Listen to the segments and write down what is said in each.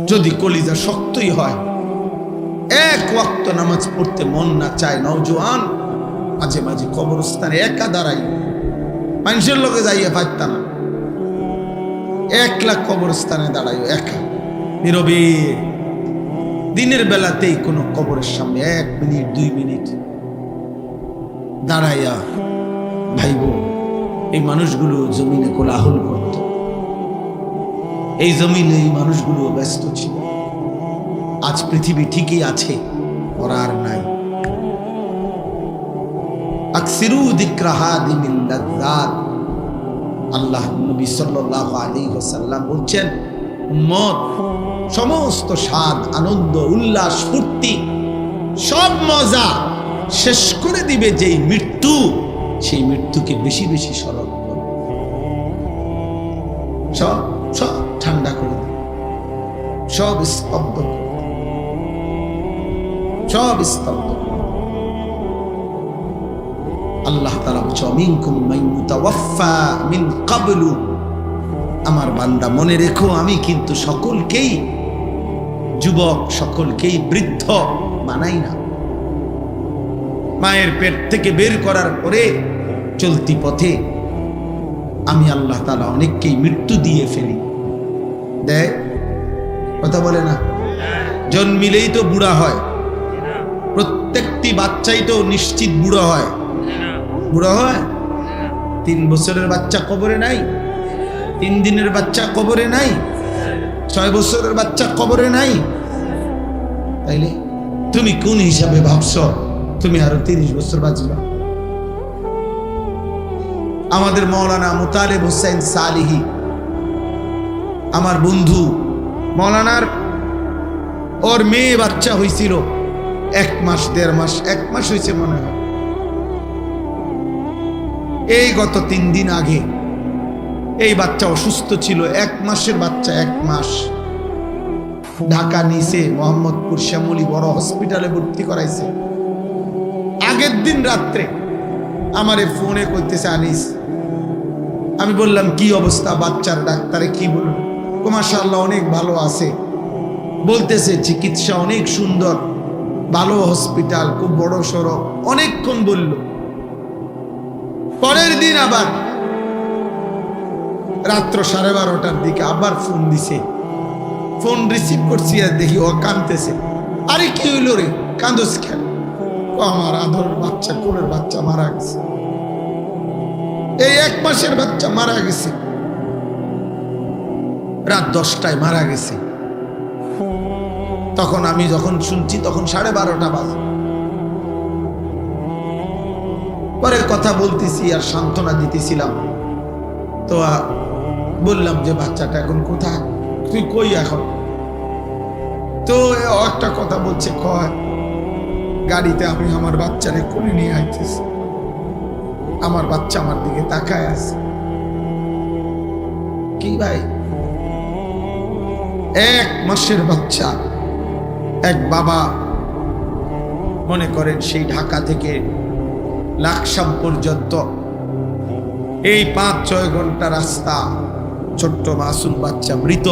যদি কলিজা শক্তই হয়, এক ওয়াক্ত নামাজ পড়তে মন না চায়, নওজোয়ান মাঝে মাঝে কবরস্থানে একা দাঁড়াই, মানুষের লোকে যাইয়া পারত না, একলা কবরস্থানে দাঁড়াই একা নীরবে, দিনের বেলাতেই কোনো কবরের সামনে 1 মিনিট 2 মিনিট দাঁড়াইয়া ভাইব এই মানুষগুলো জমিনে কোলাহল করত, এই জমিনে এই মুশগুলো ব্যস্ত ছিল। আজ পৃথিবী ঠিকই আছে, ওরা আর নাই। আকসিরু যিকরা হাদিমিল লাযযাত, আল্লাহ নবী সাল্লাল্লাহু আলাইহি ওয়াসাল্লাম বলছেন, উম্মত সমস্ত স্বাদ, আনন্দ, উল্লাস, ফুর্তি, সব মজা শেষ করে দিবে যেই মৃত্যু, সেই মৃত্যুকে বেশি বেশি স্মরণ করো, সব সব ঠান্ডা করে দিবে, সব স্তব্ধ করে দিবে, সব স্তব্ধ করে দিবে। আল্লাহ তাআলা বলছে, মিনকুম মান ইউতাওয়াফা মিন ক্বাবলু, আমার বান্দা মনে রেখো আমি কিন্তু সকলকেই যুবক, সকলকেই বৃদ্ধ বানাই না। মায়ের পেট থেকে বের করার পরে চলতি পথে আমি আল্লাহ তাআলা অনেককেই মৃত্যু দিয়ে ফেলি। দেয় কথা বলে না, জন্মিলেই তো বুড়া হয়, প্রত্যেকটি বাচ্চাই তো নিশ্চিত বুড়ো হয়, বুড়ো হয়। 3 বছরের বাচ্চা কবরে নাই, 3 দিনের বাচ্চা কবরে নাই, 6 বছরের বাচ্চা কবরে নাই। তাইলে তুমি কোন হিসাবে ভাবছো তুমি আরো 30 বছর বাঁচবা? আমাদের মাওলানা মুতালেব হোসেন সালিহি, আমার বন্ধু, মাওলানার ওর মেয়ে বাচ্চা হয়েছিল 1 মাস 1.5 মাস, 1 মাস হয়েছে মনে হয়। এই গত 3 দিন আগে এই বাচ্চা অসুস্থ ছিল, 1 মাসের বাচ্চা, 1 মাস। ঢাকা নিচে মোহাম্মদপুর শ্যামলী বড় হসপিটালে ভর্তি করাইছে। আগের দিন রাত্রে আমারে ফোনে কইতেছে, আনিস, আমি বললাম কি অবস্থা বাচ্চার? ডাক্তারে কি বলল? মাশাআল্লাহ অনেক ভালো আছে, বলতেছে চিকিৎসা অনেক সুন্দর, ভালো হসপিটাল, খুব বড় সড়ো, অনেকক্ষণ বলল। পরের দিন আবার রাত্র 12:30টার দিকে আবার ফোন দিছে, ফোন রিসিভ করছি আর দেখি ও কাঁদতেছে। আরে কি হইল রে, কাঁদোস কেন? আমার আদরের বাচ্চা, কোলের বাচ্চা মারা গেছে, এই 1 মাসের বাচ্চা মারা গেছে, রাত 10টায় মারা গেছে। তখন আমি যখন শুনছি তখন 12:30টা বাজে। পরে কথা বলতেছি আর সান্ত্বনা দিতেছিলাম, তো বললাম যে বাচ্চাটা এখন কোথায়, তুই কই এখন? তো একটা কথা বলছে, কয় গাড়িতে আমি আমার বাচ্চারে কোলে নিয়ে আইতেছি, আমার বাচ্চা আমার দিকে তাকায় আছে। কি ভাই, 1 মাসের বাচ্চা, এক বাবা মনে করেন সেই ঢাকা থেকে লাকসাম পর্যন্ত এই 5-6 ঘন্টা রাস্তা, ছোট্ট মাসুম বাচ্চা মৃত,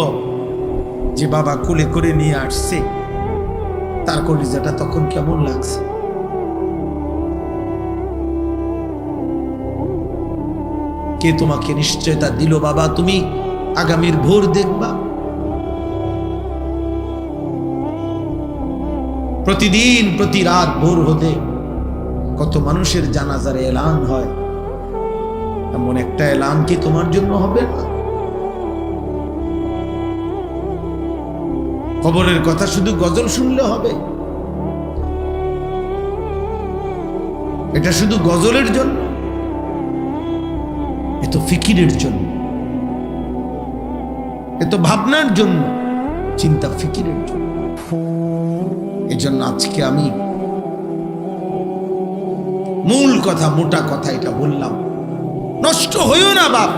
যে বাবা কোলে করে নিয়ে আসছে, তার কলিজাটা তখন কেমন লাগছে? কে তোমাকে নিশ্চয়তা দিল বাবা তুমি আগামীর ভোর দেখবা? প্রতিদিন প্রতি রাত ভোর হতে কত মানুষের জানাজার এলান হয়, এমন একটা এলান কি তোমার জন্য হবে না? খবরের কথা শুধু গজল শুনলে হবে? এটা শুধু গজলের জন্য? এ তো ফিকিরের জন্য, এ তো ভাবনার জন্য, চিন্তা ফিকিরের জন্য। এই জন্য আজকে আমি মূল কথা, মোটা কথা এটা বললাম, নষ্ট হইও না বাপ।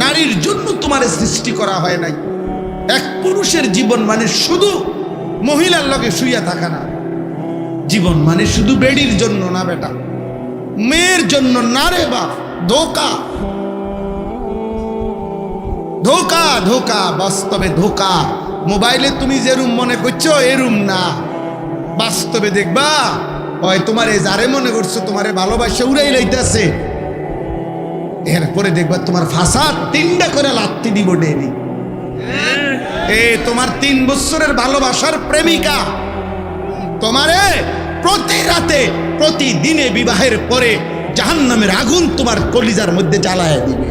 নারীর জন্য তোমার সৃষ্টি করা হয় নাই। এক পুরুষের জীবন মানে শুধু মহিলার লগে শুইয়া থাকা না, জীবন মানে শুধু বেডির জন্য না বেটা, মেয়ের জন্য না রে বাপ। ধোকা, ধোকা, ধোকা, বাস্তবে ধোকা। মোবাইলে তুমি যে রুম মনে করছো এ রুম না, বাস্তবে দেখবা ওই তোমার এই যারে মনে করছো তোমারে ভালোবাসা উড়াই লাইতেছে, এরপরে দেখবা তোমার ফাসাদ 3টা করে লাত্তি দিব ডেলি। তোমার 3 বছরের ভালোবাসার প্রেমিকা তোমারে প্রতি রাতে প্রতিদিনে বিবাহের পরে জাহান্নামের আগুন তোমার কলিজার মধ্যে জ্বালায় দিবে।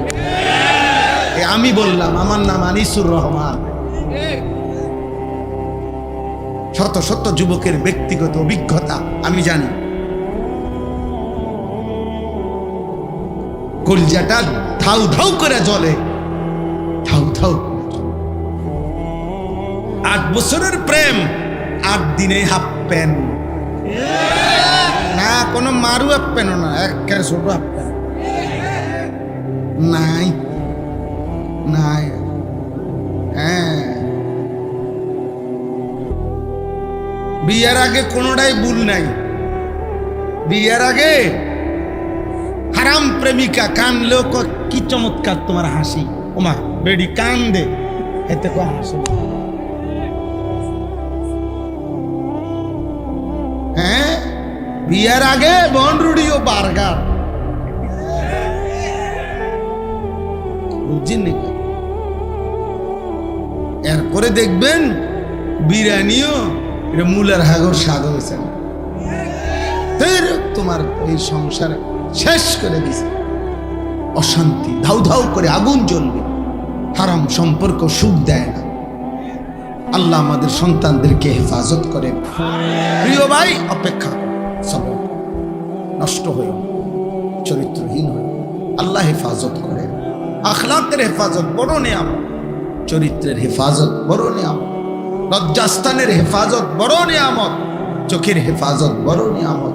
আমি বললাম, আমার নাম আনিসুর রহমান। শত শত যুবকের ব্যক্তিগত অভিজ্ঞতা আমি জানি। কলিজাটা ধাউ ধাউ করে জ্বলে, ধাউ ধাউ। 8 বছরের প্রেম, 8 দিনে হাফ প্যান্ট না, কোনো মারু হাফ প্যান্ট না, একের ছোট হাফ প্যান্ট নাই নাই। হ্যাঁ, বিয়ের আগে কোনোটাই ভুল নাই। বিয়ের আগে হারাম প্রেমিকা কানলেও কি চমৎকার তোমার হাসি, ওমা বেডি কান দে, এতে কো হাসি। হ্যাঁ, বিয়ের আগে বনরুডি ও বার্গার বুঝছেন নাকি? এরপরে দেখবেন বিরিয়ানিও এটা মূলার হাগর স্বাদ হয়েছে, তোমার এই সংসার শেষ করে দিছে। অশান্তি ধাউ ধাউ করে আগুন জ্বলবে। হারাম সম্পর্ক সুখ দেয় না। আল্লাহ আমাদের সন্তানদেরকে হেফাজত করেন। প্রিয় ভাই, অপেক্ষা সবর, নষ্ট হয়ে চরিত্রহীন হয়ে আল্লাহ হেফাজত করেন। আখলাকের হেফাজত বড় নিয়ামত, চরিত্রের হেফাজত বড় নিয়ামত, লজ্জাস্থানের হেফাজত বড় নিয়ামত, চোখের হেফাজত বড় নিয়ামত,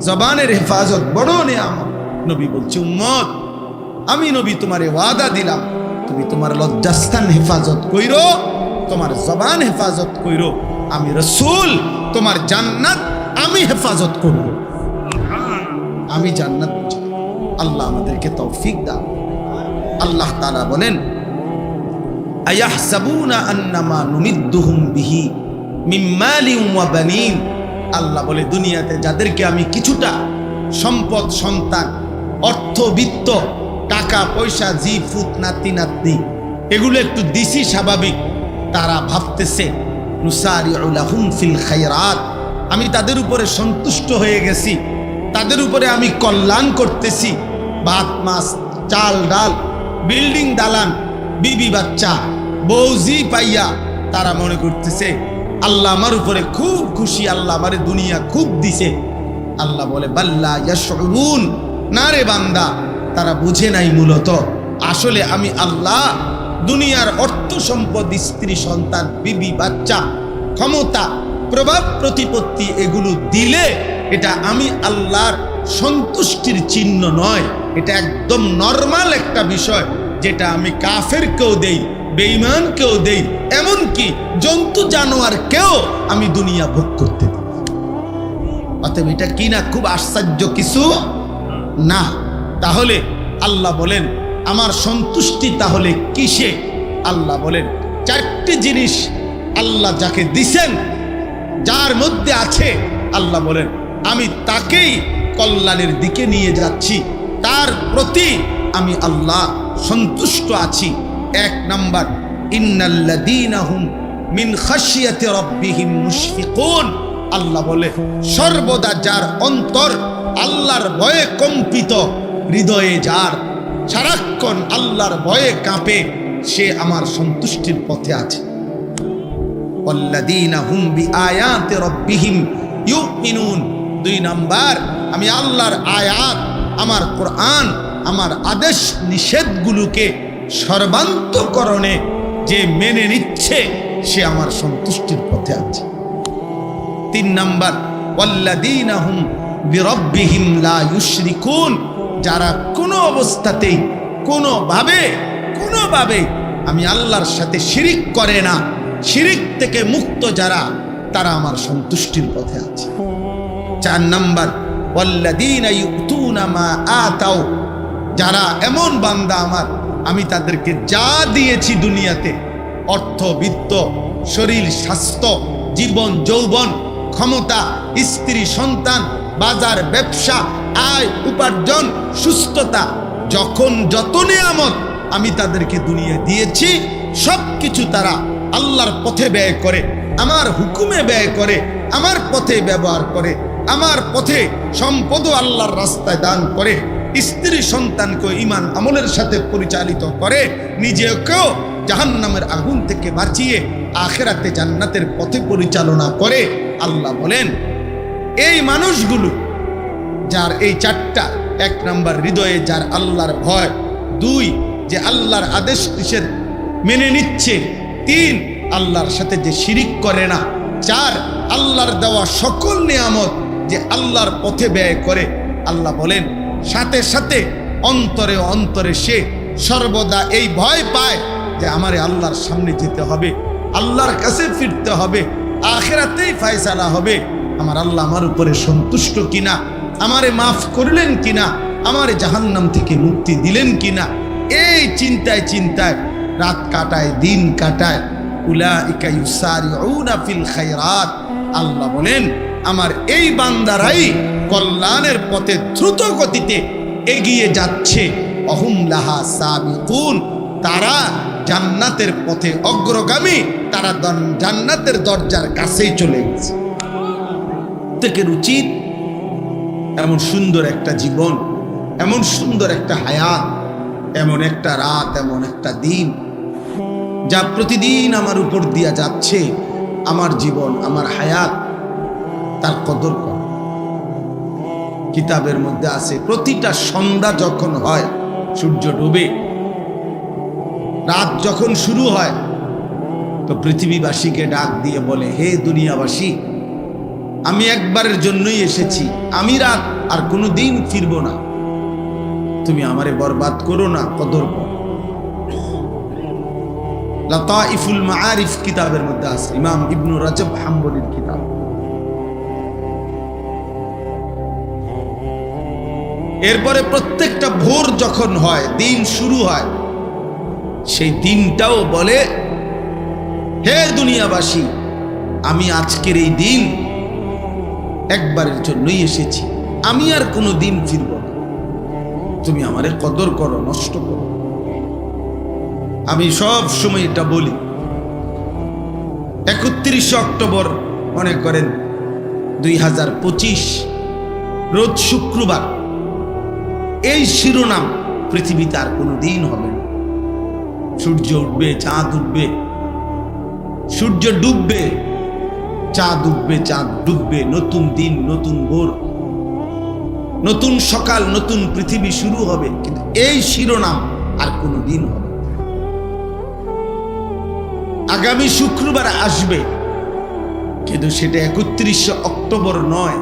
জবানের হেফাজত বড় নিয়ামত। নবী বলছে, উম্মত আমি নবী তোমারে ওয়াদা দিলাম, তুমি তোমার লজ্জাস্থান হেফাজত কইরো, তোমার জবান হেফাজত কইরো, আমি রাসূল তোমার জান্নাত আমি হেফাজত করব। আমি জান্নাত চাই। আল্লাহ আমাদেরকে তৌফিক দান। আল্লাহ তাআলা বলেন, আয়াহসাবুনা আন্নামা নুমিদ্দুহুম বিহি মিন মালিন ওয়া বানিন। আল্লাহ বলে, দুনিয়াতে যাদেরকে আমি কিছুটা সম্পদ, সন্তান, অর্থ, বিত্ত, টাকা পয়সা, জি ফুত, নাতি নাতনি এগুলো একটু দিছি, স্বাভাবিক তারা ভাবতেছে নুসারিউ লাহুম ফিল খায়রাত, আমি তাদের উপরে সন্তুষ্ট হয়ে গেছি, তাদের উপরে আমি কল্যাণ করতেছি। ভাত মাছ চাল ডাল, বিল্ডিং দালান, বিবি বাচ্চা, বৌজি পাইয়া তারা মনে করতেছে আল্লাহ আমার উপরে খুব খুশি, আল্লাহ আমারে দুনিয়া খুব দিছে। আল্লাহ বলে, বাল্লা ইয়াশউরুন, না রে বান্দা, তারা বুঝে নাই মূলত আসলে আমি আল্লাহ দুনিয়ার অর্থ সম্পদ, স্ত্রী সন্তান, বিবি বাচ্চা, ক্ষমতা, প্রভাব প্রতিপত্তি এগুলো দিলে এটা আমি আল্লাহর সন্তুষ্টির চিহ্ন নয়, এটা একদম নরমাল একটা বিষয়, যেটা আমি কাফেরকেও দেই, বেঈমানকেও দেই, এমনকি জন্তু জানোয়ারকেও আমি দুনিয়া ভোগ করতে দিই। অতএব এটা কি না খুব আশ্চর্য কিছু না? তাহলে আল্লাহ বলেন আমার সন্তুষ্টি তাহলে কিসে? আল্লাহ বলেন 4টি জিনিস আল্লাহ যাকে দিছেন, যার মধ্যে আছে, আল্লাহ বলেন আমি তাকেই কল্যাণের দিকে নিয়ে যাচ্ছি, তার প্রতি আমি আল্লাহ সন্তুষ্ট আছি। 1 নাম্বার, ইন্নাল্লাযীনা হুম মিন খাশিয়াতি রাব্বিহিম মুশফিকুন। আল্লাহ বলে সর্বদা যার অন্তর আল্লাহর ভয়ে কম্পিত, হৃদয়ে যার সারাক্ষণ আল্লাহর ভয়ে কাঁপে, সে আমার সন্তুষ্টির পথে আছে। ওয়াল্লাযীনা হুম বিআয়াতি রাব্বিহিম ইউমিনুন। 2 নাম্বার, আমি আল্লাহর আয়াত, আমার কোরআন, আমার আদেশ নিষেধগুলোকে সর্বান্তকরণে যে মেনে নিচ্ছে, সে আমার সন্তুষ্টির পথে আছে। 3 নাম্বার, ওয়াল্লাযীনা হুম বিরাব্বিহিম লা ইউশরিকুন। যারা কোনো অবস্থাতেই কোনোভাবে আমি আল্লাহর সাথে শিরিক করে না, শিরিক থেকে মুক্ত যারা, তারা আমার সন্তুষ্টির পথে আছে। 4 নাম্বার, ওয়াল্লাযীনা ইউতুনা মা আতাও। যারা এমন বান্দা আমার, আমি তাদেরকে যা দিয়েছি দুনিয়াতে অর্থ বিত্ত, শরীর স্বাস্থ্য, জীবন যৌবন, ক্ষমতা, স্ত্রী সন্তান, বাজার ব্যবসা, আয় উপার্জন, সুস্থতা, যখন যত নিয়ামত আমি তাদেরকে দুনিয়ায় দিয়েছি, সবকিছু তারা আল্লাহর পথে ব্যয় করে, আমার হুকুমে ব্যয় করে, আমার পথে ব্যবহার করে, আমার পথে সম্পদও আল্লাহর রাস্তায় দান করে, স্ত্রী সন্তানকে ঈমান আমলের সাথে পরিচালিত করে, নিজেকেও জাহান্নামের আগুন থেকে বাঁচিয়ে আখিরাতে জান্নাতের পথে পরিচালনা করে। আল্লাহ বলেন এই মানুষগুলো যার এই চারটা, 1 নাম্বার হৃদয়ে যার আল্লাহর ভয়, 2 যে আল্লাহর আদেশ নিষেধ মেনে নিচ্ছে, 3 আল্লাহর সাথে যে শিরিক করে না, 4 আল্লাহর দেওয়া সকল নিয়ামত যে আল্লাহর পথে ব্যয় করে। আল্লাহ বলেন সাথে সাথে অন্তরে অন্তরে সে সর্বদা এই ভয় পায় যে আমারে আল্লাহর সামনে যেতে হবে, আল্লাহর কাছে ফিরতে হবে, আখিরাতেই ফয়সালা হবে, আমার আল্লাহ আমার উপরে সন্তুষ্ট কিনা, আমারে মাফ করলেন কিনা, আমারে জাহান্নাম থেকে মুক্তি দিলেন কিনা, এই চিন্তায় চিন্তায় রাত কাটায়, দিন কাটায়। উলাইকা ইউসারিউনা ফিল খায়রাত, আল্লাহ বলেন আমার এই বান্দারাই কল্যাণের পথে দ্রুত গতিতে এগিয়ে যাচ্ছে। অহুম লাহা সাবিকুন, তারা জান্নাতের পথে অগ্রগামী, তারা জান্নাতের দরজার কাছেই চলে গেছে। প্রত্যেকের উচিত এমন সুন্দর একটা জীবন, এমন সুন্দর একটা হায়াত, এমন একটা রাত, এমন একটা দিন যা প্রতিদিন আমার উপর দিয়া যাচ্ছে, আমার জীবন, আমার হায়াত, তার কদর কর। কিতাবের মধ্যে আছে প্রতিটা সন্ধ্যা যখন হয়, সূর্য ডুবে, রাত যখন শুরু হয়, তো পৃথিবীবাসীকে ডাক দিয়ে বলে, হে দুনিয়াবাসী, আমি একবারের জন্যই এসেছি, আমি রাত আর কোনো দিন ফিরব না, তুমি আমারে বরবাদ করো না, কদর করো। লাতাইফুল মাআরিফ কিতাবের মধ্যে আছে, ইমাম ইবনু রাজব হাম্বলির কিতাব। এরপরে প্রত্যেকটা ভোর যখন হয়, দিন শুরু হয়, সেই দিনটাও বলে, হে দুনিয়াবাসী, আমি আজকের এই দিন একবারের জন্যই এসেছি, আমি আর কোনো দিন ফিরব না, তুমি আমারে কদর করো, নষ্ট করো। আমি সব সময় এটা বলি। 31 অক্টোবর মনে করেন 2025, রোজ শুক্রবার, এই শিরোনাম পৃথিবীতে আর কোনো দিন হবে না। সূর্য উঠবে, চাঁদ উঠবে, সূর্য ডুববে, চাঁদ উঠবে, চাঁদ ডুববে, নতুন দিন, নতুন ভোর, নতুন সকাল, নতুন পৃথিবী শুরু হবে, কিন্তু এই শিরোনাম আর কোনো দিন হবে। আগামী শুক্রবার আসবে, কিন্তু সেটা 31 অক্টোবর নয়।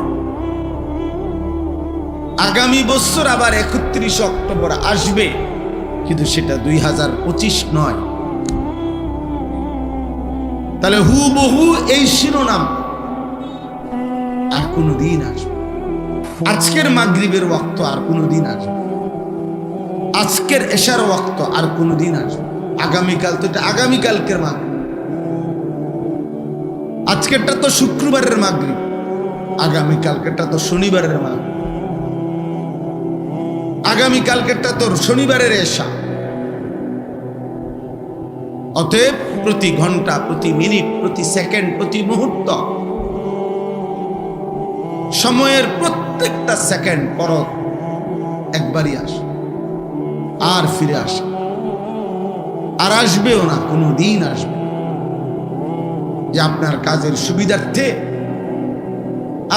আগামী বছর আবার 31 অক্টোবর আসবে, কিন্তু সেটা 2025 নয়। তাহলে হুবহু এই শিরোনাম আর কোনো দিন আসবে। আজকের মাগরিবের ওয়াক্ত আর কোনো দিন আসবে, আজকের এশার ওয়াক্ত আর কোনো দিন আসবে। আগামীকাল তো এটা আগামীকালকের মাগরিব, আজকেরটা তো শুক্রবারের মাগরিব, আগামীকালকেরটা তো শনিবারের মাগরিব, আগামীকালকেরটা তো শনিবারের এশা। অতএব প্রতি ঘন্টা, প্রতি মিনিট, প্রতি সেকেন্ড, প্রতি মুহূর্ত, সময়ের প্রত্যেকটা সেকেন্ড পরত একবারই আসে, আর ফিরে আসে, আর আসবেও না, কোনো দিন আসবে। যে আপনার কাজের সুবিধার্থে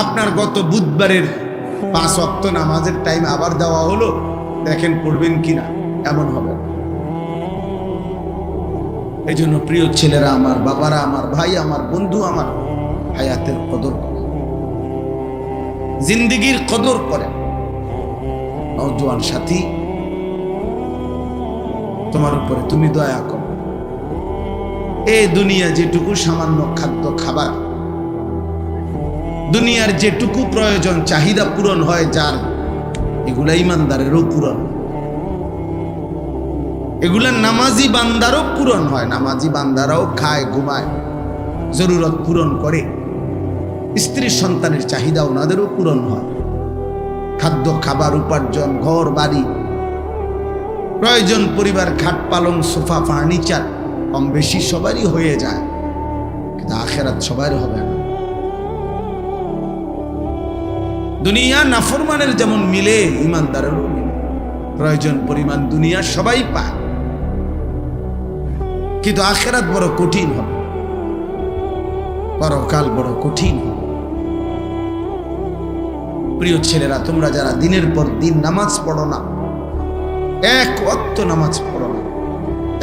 আপনার গত বুধবারের 5 ওয়াক্ত নামাজের টাইম আবার দেওয়া হলো, দেখেন পড়বেন কিনা, এমন হবে। এই জন্য প্রিয় ছেলেরা আমার, বাবারা আমার, ভাই আমার, বন্ধু আমার, হায়াতের কদর করে, জিন্দেগির কদর করে। নওজোয়ান সাথী, তোমার উপরে তুমি দয়া করো। এই দুনিয়া যেটুকু সামান্য খাদ্য খাবার, দুনিয়ার যেটুকু প্রয়োজন চাহিদা পূরণ হয় যার, এগুলা ইমানদারেরও পূরণ। এগুলা নামাজি বান্দারও পূরণ হয়, নামাজি বান্দারাও খায়, ঘুমায়, জরুরত পূরণ করে, স্ত্রী সন্তানের চাহিদা ওনাদেরও পূরণ হয়, খাদ্য খাবার উপার্জন, ঘর বাড়ি, প্রয়োজন পরিবার, খাট পালং, সোফা, ফার্নিচার কম বেশি সবারই হয়ে যায়, কিন্তু আখেরাত সবার হবে না। দুনিয়া নাফরমানের যেমন মিলে, ইমানদারেরও মিলে, প্রয়োজন পরিমাণ দুনিয়া সবাই পায়, কিন্তু আখেরাত বড় কঠিন হবে, পরকাল বড় কঠিন হবে। প্রিয় ছেলেরা, তোমরা যারা দিনের পর দিন নামাজ পড়ো না, এক ওয়াক্ত নামাজ পড়ো না,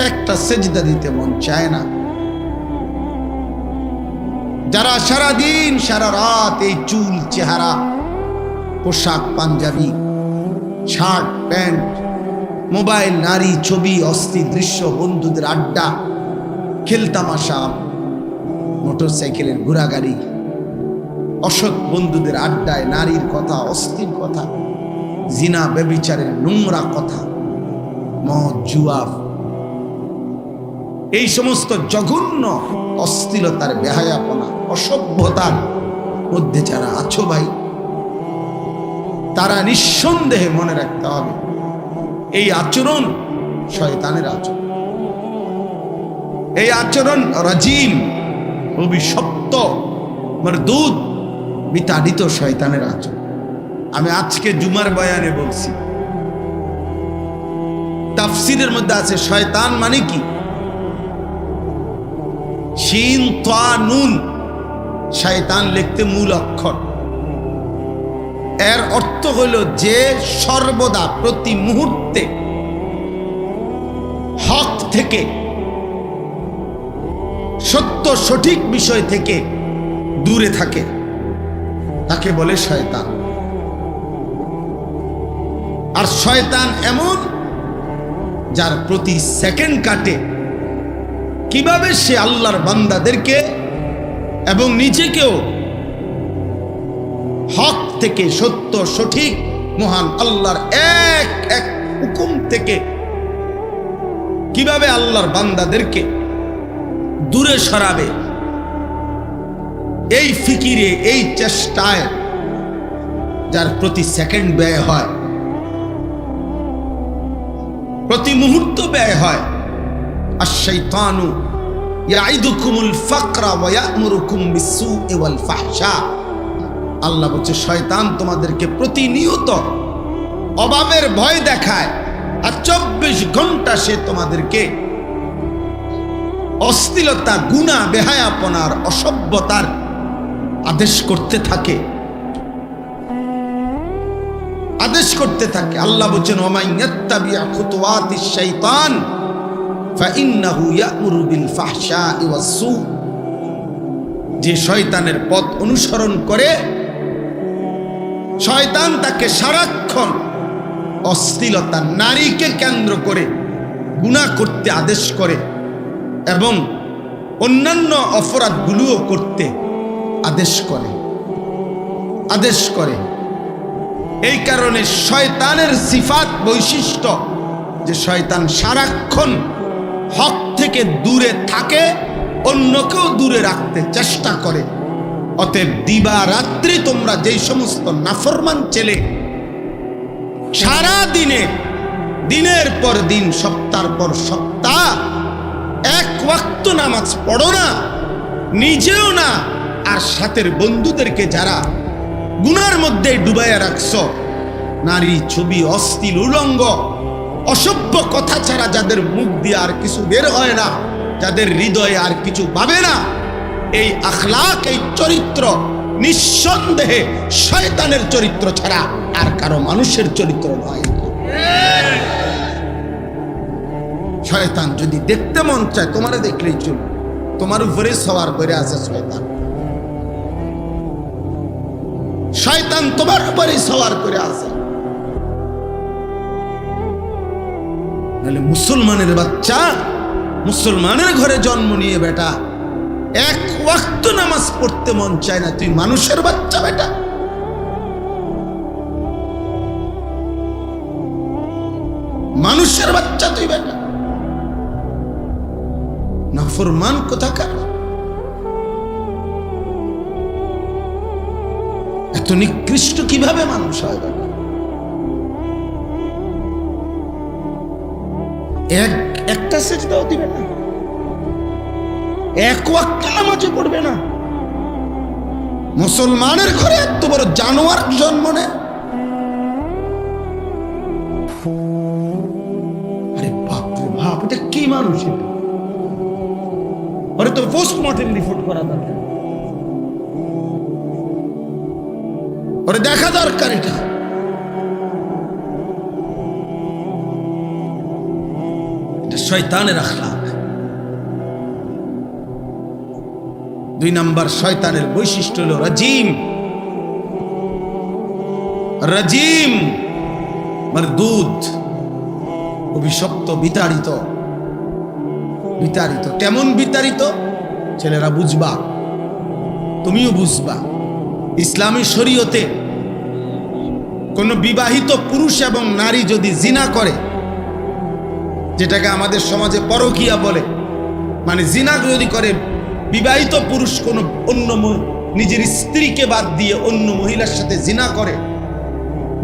একটা সেজদা দিতে মন চায় না, যারা সারা দিন সারা রাত এই চুল, চেহারা, পোশাক, পাঞ্জাবি, শার্ট, প্যান্ট, মোবাইল, নারী, ছবি, অস্থি দৃশ্য, বন্ধুদের আড্ডা, খেলতামাশা, মোটরসাইকেলের ঘোরাগাড়ি, অসৎ বন্ধুদের আড্ডায় নারীর কথা, অস্থির কথা, জিনা ব্যভিচারের নোংরা কথা, মদ, জুয়া, এই সমস্ত জঘন্য অশ্লীলতার, বেহায়াপনা, অসভ্যতার মধ্যে যারা আছো ভাই, তারা নিঃসন্দেহে মনে রাখতে হবে এই আচরণ শয়তানের আচরণ, এই আচরণ রাজিম, অভিশপ্ত, মরদুদ, বিতাড়িত শয়তানের আচরণ। আমি আজকে জুমার বয়ানে বলছি, তাফসীরের মধ্যে আছে শয়তান মানে কি, শিন তা নুন, শয়তান লিখতে মূল অক্ষর, এর অর্থ হইল যে সর্বদা প্রতি মুহূর্তে হক থেকে, সত্য সঠিক বিষয় থেকে দূরে থাকে, তাকে বলে শয়তান। আর শয়তান এমন যার প্রতি সেকেন্ড কাটে কিভাবে সে আল্লাহর বান্দাদেরকে এবং নিজেকেও হক থেকে, সত্য সঠিক মহান আল্লাহর এক এক হুকুম থেকে কিভাবে আল্লাহর বান্দাদেরকে দূরে সরাবে, এই ফিকিরে, এই চেষ্টায় যার প্রতি সেকেন্ড ব্যয় হয়, প্রতি মুহূর্ত ব্যয় হয়। আশ-শাইতানু ইয়াইদুকুমুল ফাকরা ওয়া ইয়া'মুরুকুম বিস-সু'i ওয়াল ফাহশা। আল্লাহ বলছে শয়তান তোমাদেরকে প্রতিনিয়ত অভাবের ভয় দেখায়, আর 24 ঘন্টা সে তোমাদেরকে অশ্লীলতা, গুনাহ, বেহায়াপনার, অসভ্যতার আদেশ করতে থাকে, আদেশ করতে থাকে। আল্লাহ বলেন ওয়া মান ইয়াত্তাবি' খুতুওয়াতিশ শাইতান ফাইন্নাহু ইয়া'মুরু বিল ফাহশা'i ওয়াস-সু'। যে শয়তানের পথ অনুসরণ করে, শয়তান তাকে সারাক্ষণ অশ্লীলতা, নারীকে কেন্দ্র করে গুনাহ করতে আদেশ করে এবং অন্যান্য অপরাধগুলোও করতে আদেশ করে। এই কারণে শয়তানের সিফাত, বৈশিষ্ট্য যে শয়তান সারাক্ষণ হক থেকে দূরে থাকে, অন্যকেও দূরে রাখতে চেষ্টা করে। অতএব দিবা রাত্রি তোমরা যেই সমস্ত নাফরমান ছেলে সারা দিনে, দিনের পর দিন, সপ্তাহের পর সপ্তাহ এক ওয়াক্ত নামাজ পড়ো না, নিজেও না, আর সাথের বন্ধুদেরকে যারা গুনার মধ্যে ডুবাইয়া রাখছো, নারী, ছবি, অশ্লীল, উলঙ্গ, অসভ্য কথা ছাড়া যাদের মুখ দিয়ে আর কিছু বের হয় না, যাদের হৃদয়ে আর কিছু ভাবে না, এই আখলাক, এই চরিত্র নিঃসন্দেহে শয়তানের চরিত্র ছাড়া আর কারো মানুষের চরিত্র নয়। শয়তান যদি দেখতে মন চায়, তোমারে দেখলেই চল, তোমার উপরে সওয়ার করে আছে শয়তান। শয়তান তোমার উপরে সওয়ার করে আছে। নাহলে মুসলমানের বাচ্চা, মুসলমানের ঘরে জন্ম নিয়ে বেটা, এক ওয়াক্ত নামাজ পড়তে মন চায় না, তুই মানুষের বাচ্চা বেটা। মানুষের বাচ্চা তুই বেটা। নাফরমান কোথাকার। এত নিকৃষ্ট কিভাবে মানুষ হয় বাবা? একটা সেজদাও দিবে না, এক ওয়াক্ত নামাজও পড়বে না। মুসলমানের ঘরে এত বড় জানোয়ার জন্ম নেয়। আরে বাপরে বাপ, এটা কি মানুষ? আরে তো পোস্টমর্টেম রিপোর্ট করা দরকার, ওরে দেখা দরকার। এটা শয়তানের আখলাক। 2 নাম্বার শয়তানের বৈশিষ্ট্য হলো রাজিম। রাজিম মারদুদ, অভিশপ্ত, বিতাড়িত। বিতাড়িত কেমন বিতাড়িত? ছেলেরা বুঝবা, তুমিও বুঝবা। ইসলামী শরীয়তে কোন বিবাহিত পুরুষ এবং নারী যদি জিনা করে, যেটাকে আমাদের সমাজে পরকীয়া বলে, মানে জিনা যদি করে বিবাহিত পুরুষ কোন অন্য নিজের স্ত্রীকে বাদ দিয়ে অন্য মহিলার সাথে জিনা করে,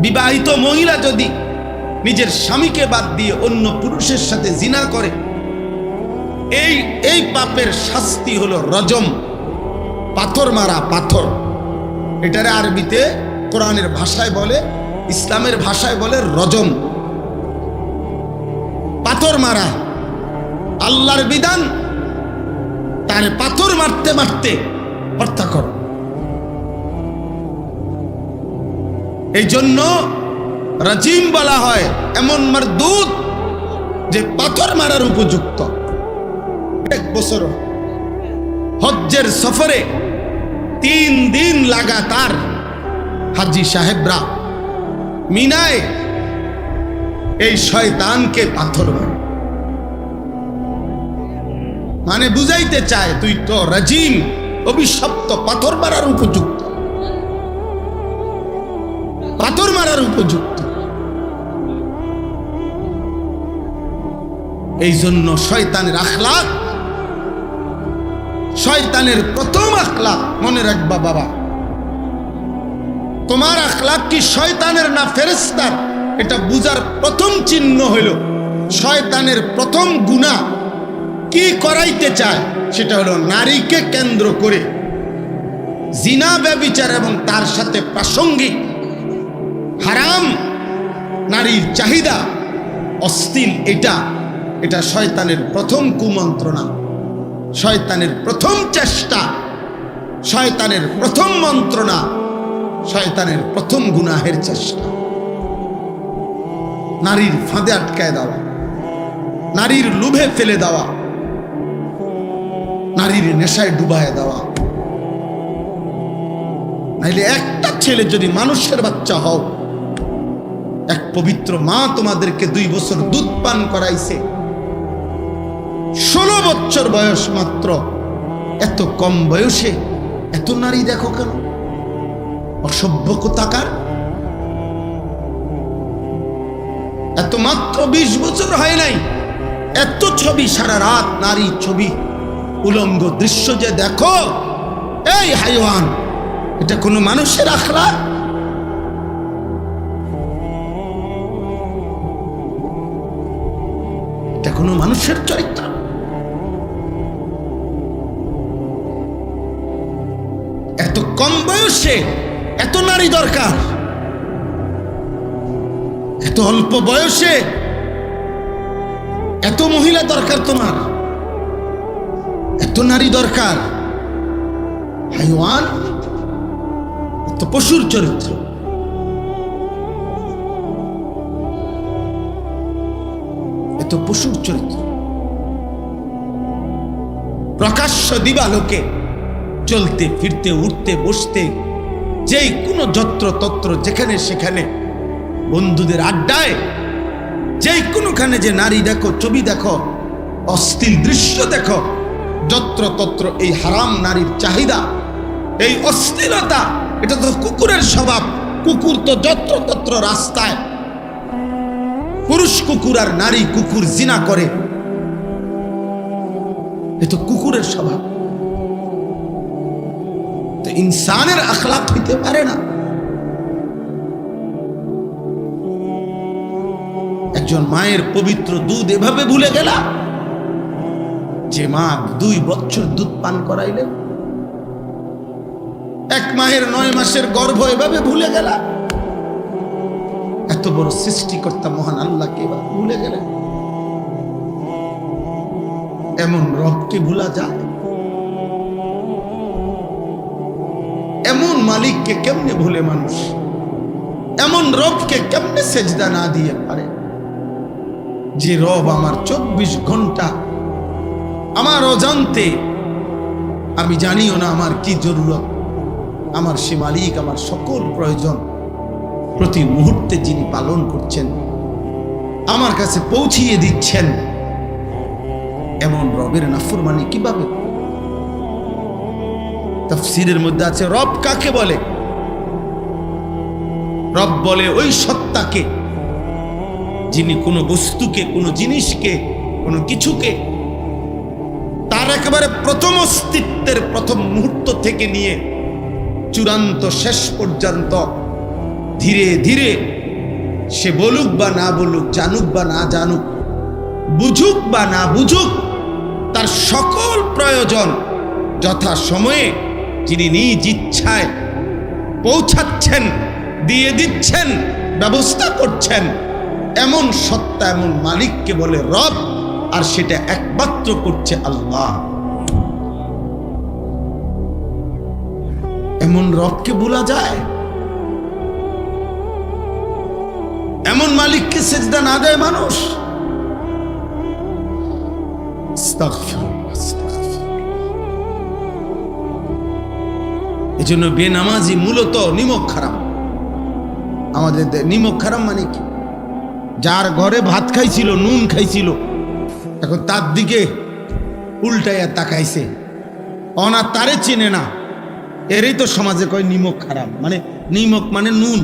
বিবাহিত মহিলা যদি নিজের স্বামীকে বাদ দিয়ে অন্য পুরুষের সাথে জিনা করে, এই পাপের শাস্তি হলো রজম, পাথর মারা। পাথর, এটারে আরবিতে কোরআনের ভাষায় বলে, ইসলামের ভাষায় বলে রজম, পাথর মারা। আল্লাহর বিধান, তার পাথর মারতে মারতে হত্যা করো। এই জন্য রাজিম বলা হয় এমন মারদুদ যে পাথর মারার উপযুক্ত। 1 বছর হজ্জের সফরে 3 দিন লাগাতার হাজি সাহেবরা মিনায় এই শয়তানকে পাথর মারে। মানে বুঝাইতে চায় তুই তো রাজিম, অভিশপ্ত, পাথর মারার উপযুক্ত, পাথর মারার উপযুক্ত। এই জন্য শয়তানের আখলাক, শয়তানের প্রথম আখলাক মনে রাখবা বাবা। তোমার আখলাক কি শয়তানের না ফেরেশতার, এটা বুঝার প্রথম চিহ্ন হইল শয়তানের প্রথম গুনাহ কি করাইতে চায়, সেটা হলো নারীকে কেন্দ্র করে জিনা, ব্যভিচার এবং তার সাথে প্রাসঙ্গিক হারাম নারীর চাহিদা, অশ্লীল, এটা শয়তানের প্রথম কুমন্ত্রণা, শয়তানের প্রথম চেষ্টা, শয়তানের প্রথম মন্ত্রণা, শয়তানের প্রথম গুনাহের চেষ্টা। নারীর ফাঁদে আটকায় দেওয়া, নারীর লোভে ফেলে দেওয়া, নারীর নেশায় ডুবায় দেওয়া। নাইলে একটা ছেলে যদি মানুষের বাচ্চা হও, এক পবিত্র মা তোমাদেরকে 2 বছর দুধ পান করাইছে, 16 বছর বয়স মাত্র, এত কম বয়সে এত নারী দেখো কেন? অসভ্য কোথাকার। এত মাত্র 20 বছর হয় নাই, এত ছবি, সারা রাত নারী ছবি, উলঙ্গ দৃশ্য যে দেখো, এই হাইওয়ান, এটা কোনো মানুষের আখলাক? এটা কোনো মানুষের চরিত্র? এত কম বয়সে এত নারী দরকার, এত অল্প বয়সে এত মহিলা দরকার, তোমার এত নারী দরকার। হাইওয়ান, এত পশুর চরিত্র। এত পশুর চরিত্র। প্রকাশ্য দিবালোকে চলতে ফিরতে, উঠতে বসতে, যেই কোনো যত্র তত্র, যেখানে সেখানে বন্ধুদের আড্ডায়, যেই কোনোখানে যে নারী দেখো, ছবি দেখো, অশ্লীল দৃশ্য দেখো, যত্র তত্র এই হারাম নারীর চাহিদা, এই অশ্লীলতা, এটা তো কুকুরের স্বভাব। কুকুর তো যত্র তত্র রাস্তায়, পুরুষ কুকুর আর নারী কুকুর জিনা করে। এ তো কুকুরের স্বভাব। তো ইনসানের আখলাক হইতে পারে না। একজন মায়ের পবিত্র দুধ এভাবে ভুলে গেলা, যে মা 2 বছর দুধ পান করাইলেন। এক মায়ের 9 মাসের গর্ভ এভাবে ভুলে গেলা। এত বড় সৃষ্টিকর্তা মহান আল্লাহকে এভাবে ভুলে গেলেন। এমন রবকে ভুলা যায়? এমন মালিককে কেমনে ভুলে মানুষ? এমন রবকে কেমনে সেজদা না দিয়ে পারে? যে রব আমার 24 ঘন্টা আমার অজান্তে, আমি জানিও না আমার কি জরুরত, আমার সে মালিক আমার সকল প্রয়োজন প্রতি মুহূর্তে যিনি পালন করছেন, আমার কাছে পৌঁছিয়ে দিচ্ছেন, এমন রবের নাফরমানি কিভাবে? তাফসীরের মধ্যে আছে রব কাকে বলে? রব বলে ওই সত্তাকে যিনি কোনো বস্তুকে, কোনো জিনিসকে, কোনো কিছুকে তার একেবারে প্রথম অস্তিত্বের প্রথম মুহূর্ত থেকে নিয়ে চূড়ান্ত শেষ পর্যন্ত ধীরে ধীরে সে বলুক বা না বলুক, জানুক বা না জানুক, বুঝুক বা না বুঝুক, তার সকল প্রয়োজন যথা সময়ে যিনি নিজ ইচ্ছায় পৌঁছাচ্ছেন, দিয়ে দিচ্ছেন, ব্যবস্থা করছেন, এমন সত্তা, এমন মালিককে বলে রব। আর সেটা একমাত্র করছে আল্লাহ। এমন রবকে ভুলা যায়? এমন মালিককে সেজদা না দেয় মানুষ? এই জন্য বেনামাজি মূলত নিমক হারাম। আমাদের নিমক হারাম মানে কি? যার ঘরে ভাত খাইছিল, নুন খাইছিল, এখন তার দিকে উল্টাইয়া তাকাইছে, অনা তারে চিনে না, এরই তো সমাজে কয় নিমক হারাম। মানে নিমক মানে নুন।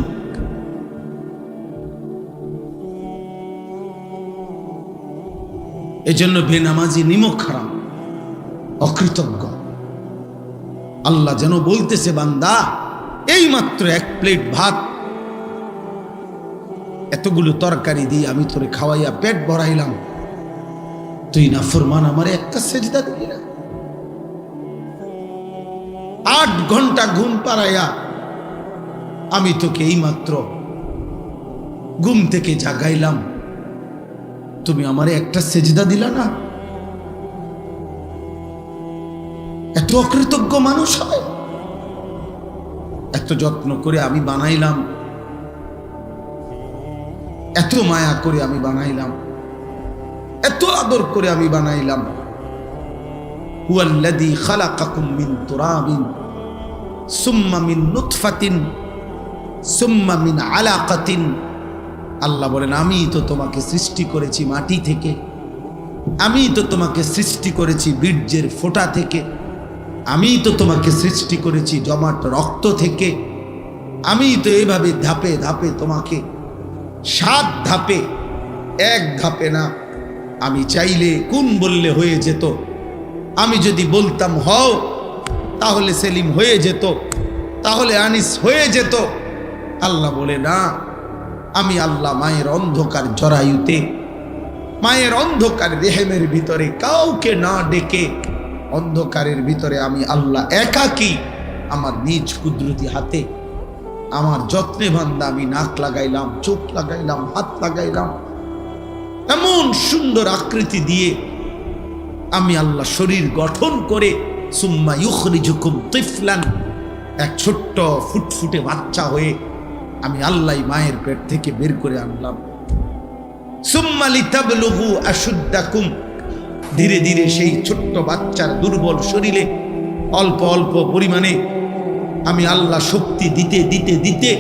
এজন্য বেনামাজি নিমক হারাম, অকৃতজ্ঞ। আল্লাহ যেন বলতেছে, বান্দা এই মাত্র 1 প্লেট ভাত, এতগুলো তরকারি দিয়ে আমি তোরে খাওয়াইয়া পেট ভরাইলাম, তুই নাফরমান আমারে একটা সেজদা দিলি না। 8 ঘন্টা ঘুম পাড়াইয়া আমি তোকে এই মাত্র ঘুম থেকে জাগাইলাম, তুমি আমারে একটা সেজদা দিলা না। এত অকৃতজ্ঞ মানুষ হয়? এত যত্ন করে আমি বানাইলাম, এত মায়া করে আমি বানাইলাম, এত আদর করে আমি বানাইলাম। হুয়াল্লাযী খালাকাকুম মিন তুরাবিন সুম্মা মিন নুতফাতিন সুম্মা মিন আলাকাতিন। আল্লাহ বলেন, আমি তো তোমাকে সৃষ্টি করেছি মাটি থেকে, আমি তো তোমাকে সৃষ্টি করেছি বীর্যের ফোঁটা থেকে, আমি তো তোমাকে সৃষ্টি করেছি জমাট রক্ত থেকে, আমি তো এইভাবে ধাপে ধাপে তোমাকে 7 ধাপে, 1 ধাপে না। আমি চাইলে কোন বললে হয়ে যেত, আমি যদি বলতাম হও তাহলে সেলিম হয়ে যেত, তাহলে আনিস হয়ে যেত। আল্লাহ বলে না, আমি আল্লাহ মায়ের অন্ধকার জরায়ুতে, মায়ের অন্ধকার রেহেমের ভিতরে কাউকে না ডেকে, অন্ধকারের ভিতরে আমি আল্লাহ একাকী আমার নিজ কুদরতি হাতে আমার যত্নে বান্দা আমি নাক লাগাইলাম, চোখ লাগাইলাম, হাত লাগাইলাম, এমন সুন্দর আকৃতি দিয়ে আমি আল্লাহ শরীর গঠন করে সুম্মা ইউখরিজুকুম তিফলান, এক ছোট্ট ফুটফুটে বাচ্চা হয়ে আমি আল্লাহ মায়ের পেট থেকে বের করে আনলাম। সুম্মা লিতাবলুগু আশুদ্দাকুম, ধীরে ধীরে সেই ছোট্ট বাচ্চার দুর্বল শরীরে অল্প অল্প পরিমাণে আমি আল্লাহ শক্তি দিতে দিতে দিতে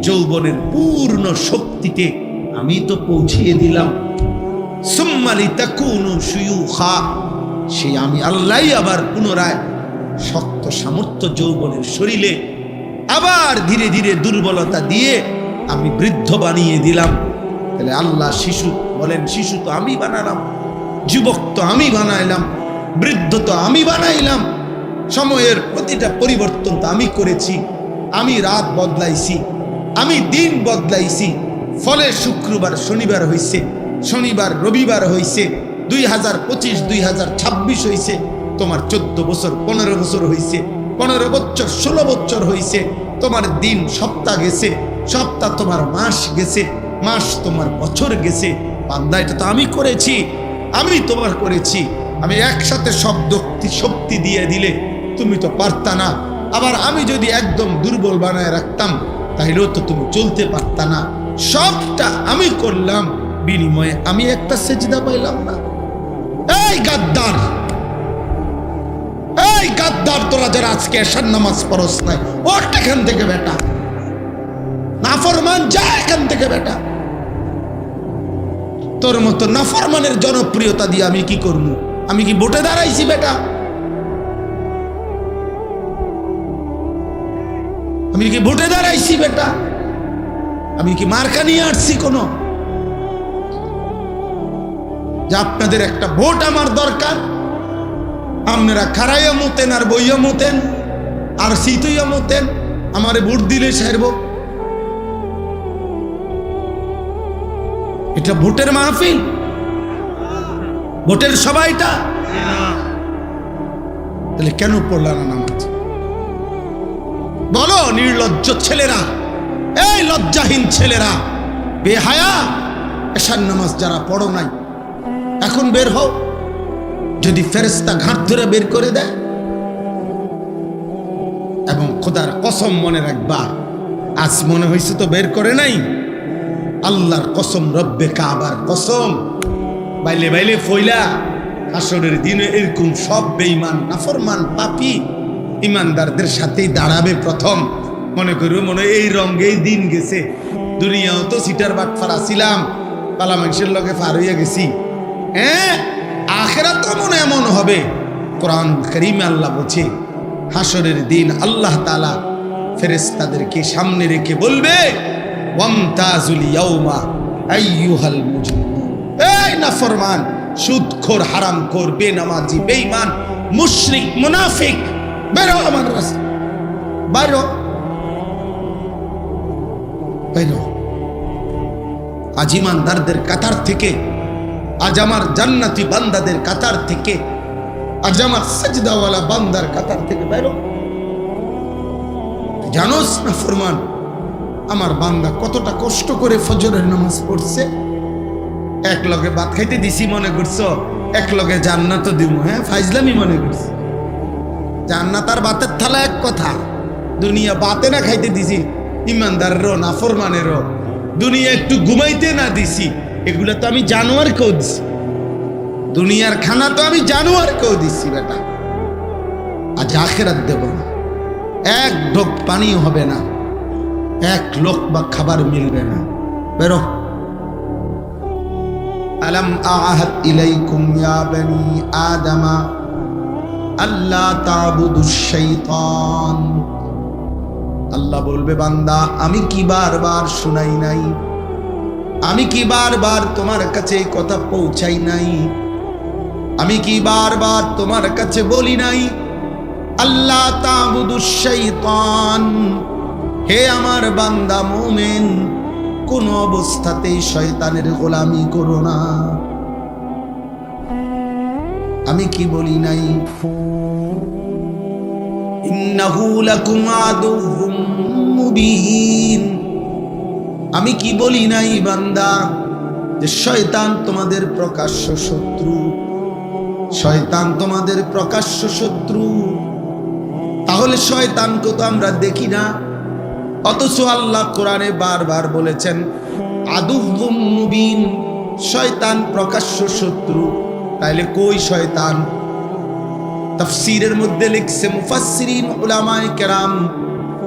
যৌবনের পূর্ণ শক্তিতে আমি তো পৌঁছিয়ে দিলাম। সুম্মা লিতাকুনু শুয়ুখা, সেই আমি আল্লাহই আবার পুনরায় শক্ত সামর্থ্য যৌবনের শরীরে আবার ধীরে ধীরে দুর্বলতা দিয়ে আমি বৃদ্ধ বানিয়ে দিলাম। তাহলে আল্লাহ শিশু বলেন, শিশু তো আমি বানালাম, যুবক তো আমি বানাইলাম, বৃদ্ধ তো আমি বানাইলাম, সময়ের প্রতিটা পরিবর্তন তো আমি করেছি, আমি রাত বদলাইছি, আমি দিন বদলাইছি, ফলে শুক্রবার শনিবার হইছে, শনিবার রবিবার হইছে, 2025 2026 হইছে, তোমার 14 বছর 15 বছর হইছে, 15 বছর 16 বছর হইছে, তোমার দিন সপ্তাহ গেছে, সপ্তাহ তোমার মাস গেছে, মাস তোমার বছর গেছে। বান্দা এটা তো আমি করেছি, আমি তোমার করেছি। আমি একসাথে সব শক্তি দিয়ে দিলে তুমি তো পারতা না, আবার আমি যদি একদম দুর্বল বানায় রাখতাম তাইলেও তো তুমি চলতে পারতা না। সবটা আমি করলাম, বিনিময়ে আমি একটা সেজদা পাইলাম না। এই গাদ্দার, এই গাদ্দার, তোরা যারা আজকে এশার নামাজ পড়স নাই, ওঠ এখান থেকে বেটা, নাফরমান, যা এখান থেকে বেটা। তোর মতো নাফরমানের জনপ্রিয়তা দিয়ে আমি কি করবো? আমি কি ভোটে দাঁড়াইছি বেটা? আমি কি ভোটে দাঁড়াইছি বেটা? আমি কি মার্কা নিয়ে আসছি কোনো? যে আপনাদের একটা ভোট আমার দরকার, আপনারা খারাইয়া মতেন আর বইয়া মতেন আর শীতইয়া মতেন, আমারে ভোট দিলে সারব। এটা ভোটের মাহফিল, ভোটের সবাইটা? তাহলে কেন পড়লা না নামাজ? বলো নির্লজ্জ ছেলেরা, এই লজ্জাহীন ছেলেরা, বেহায়া, এশার নামাজ যারা পড়ো নাই, এখন বের হও। যদি ফেরেশতা ঘাট ধরে বের করে দেয়, এবং খোদার কসম মনে রাখবা, আজ মনে হয়েছে তো বের করে নাই, আল্লাহর কসম, রব্বে কাবার কসম, বাইলে বাইলে ফইলা হাসরের দিনে এরকম সব বেঈমান নাফরমান পাপী ইমানদারদের সাথেই দাঁড়াবে প্রথম। মনে করবে মনে এই রঙেই দিন গেছে, দুনিয়াও তো সিটার বাটফারা ছিলাম, পালা মানুষের লগে ফার হইয়া গেছি। হ্যাঁ, আখিরাত তো মনে এমন হবে। কোরআন কারীমে আল্লাহ বলছে, হাসরের দিন আল্লাহ তাআলা ফেরেশতাদেরকে সামনে রেখে বলবে, ওয়ামতাজুল ইয়াউমা আইয়ুহাল মুজরিমুন, এই নাফরমান, সুদখোর, হারামখোর, বেনামাজি, বেঈমান, মুশরিক, মুনাফিক, বেরো আমার রাস্তা, বাইরো বাইরো। আজ ইমানদারদের কাতার থেকে, আজ আমার জান্নাতি বান্দাদের কাতার থেকে, আজ আমার সাজদাওয়ালা বান্দার কাতার থেকে বাইরো। জানোস না ফরমান, আমার বান্দা কতটা কষ্ট করে ফজরের নামাজ পড়ছে। এক লগে ভাত খাইতে দিছি মনে করছো এক লগে জান্নাতও দিব? হ্যাঁ, ফাইজলামি মনে করছি। জান্নাত আর ভাতের থালা এক কথা। দুনিয়া বাতে না খাইতে দিছি ইমানদারেরও নাফরমানেরও, দুনিয়া একটু ঘুমাইতে না দিছি, এগুলা তো আমি জানোয়ারকেও দিছি। দুনিয়ার খানা তো আমি জানোয়ারকেও দিছি বেটা। আজ আখিরাত দেব না, এক ঢোক পানি হবে না, এক লোকমা খাবার মিলবে না। বেরো। আলাম আহাদ ইলাইকুম ইয়া বনি আদমা আল্লাহ তা'বুদুশ শাইতান। আল্লাহ বলবে, বান্দা আমি কি বারবার শুনাই নাই? আমি কি বারবার তোমার কাছে এই কথা পৌঁছাই নাই? আমি কি বারবার তোমার কাছে বলি নাই আল্লাহ তা'বুদুশ শাইতান? হে আমার বান্দা মুমিন, কোন অবস্থাতেই শয়তানের গোলামি করো না। আমি কি বলি নাই? ইন্নাহু লাকুম আদুউম মুবিন। আমি কি বলি নাই বান্দা যে শয়তান তোমাদের প্রকাশ্য শত্রু? শয়তান তোমাদের প্রকাশ্য শত্রু। তাহলে শয়তানকে তো আমরা দেখি না, অথচ আল্লাহ কোরআনে বারবার বলেছেন আদুউম মুবিন, শয়তান প্রকাশ্য শত্রু। তাইলে কই শয়তান? তাফসীরের মধ্যে লিখছে মুফাসসিরিন উলামায়ে কেরাম,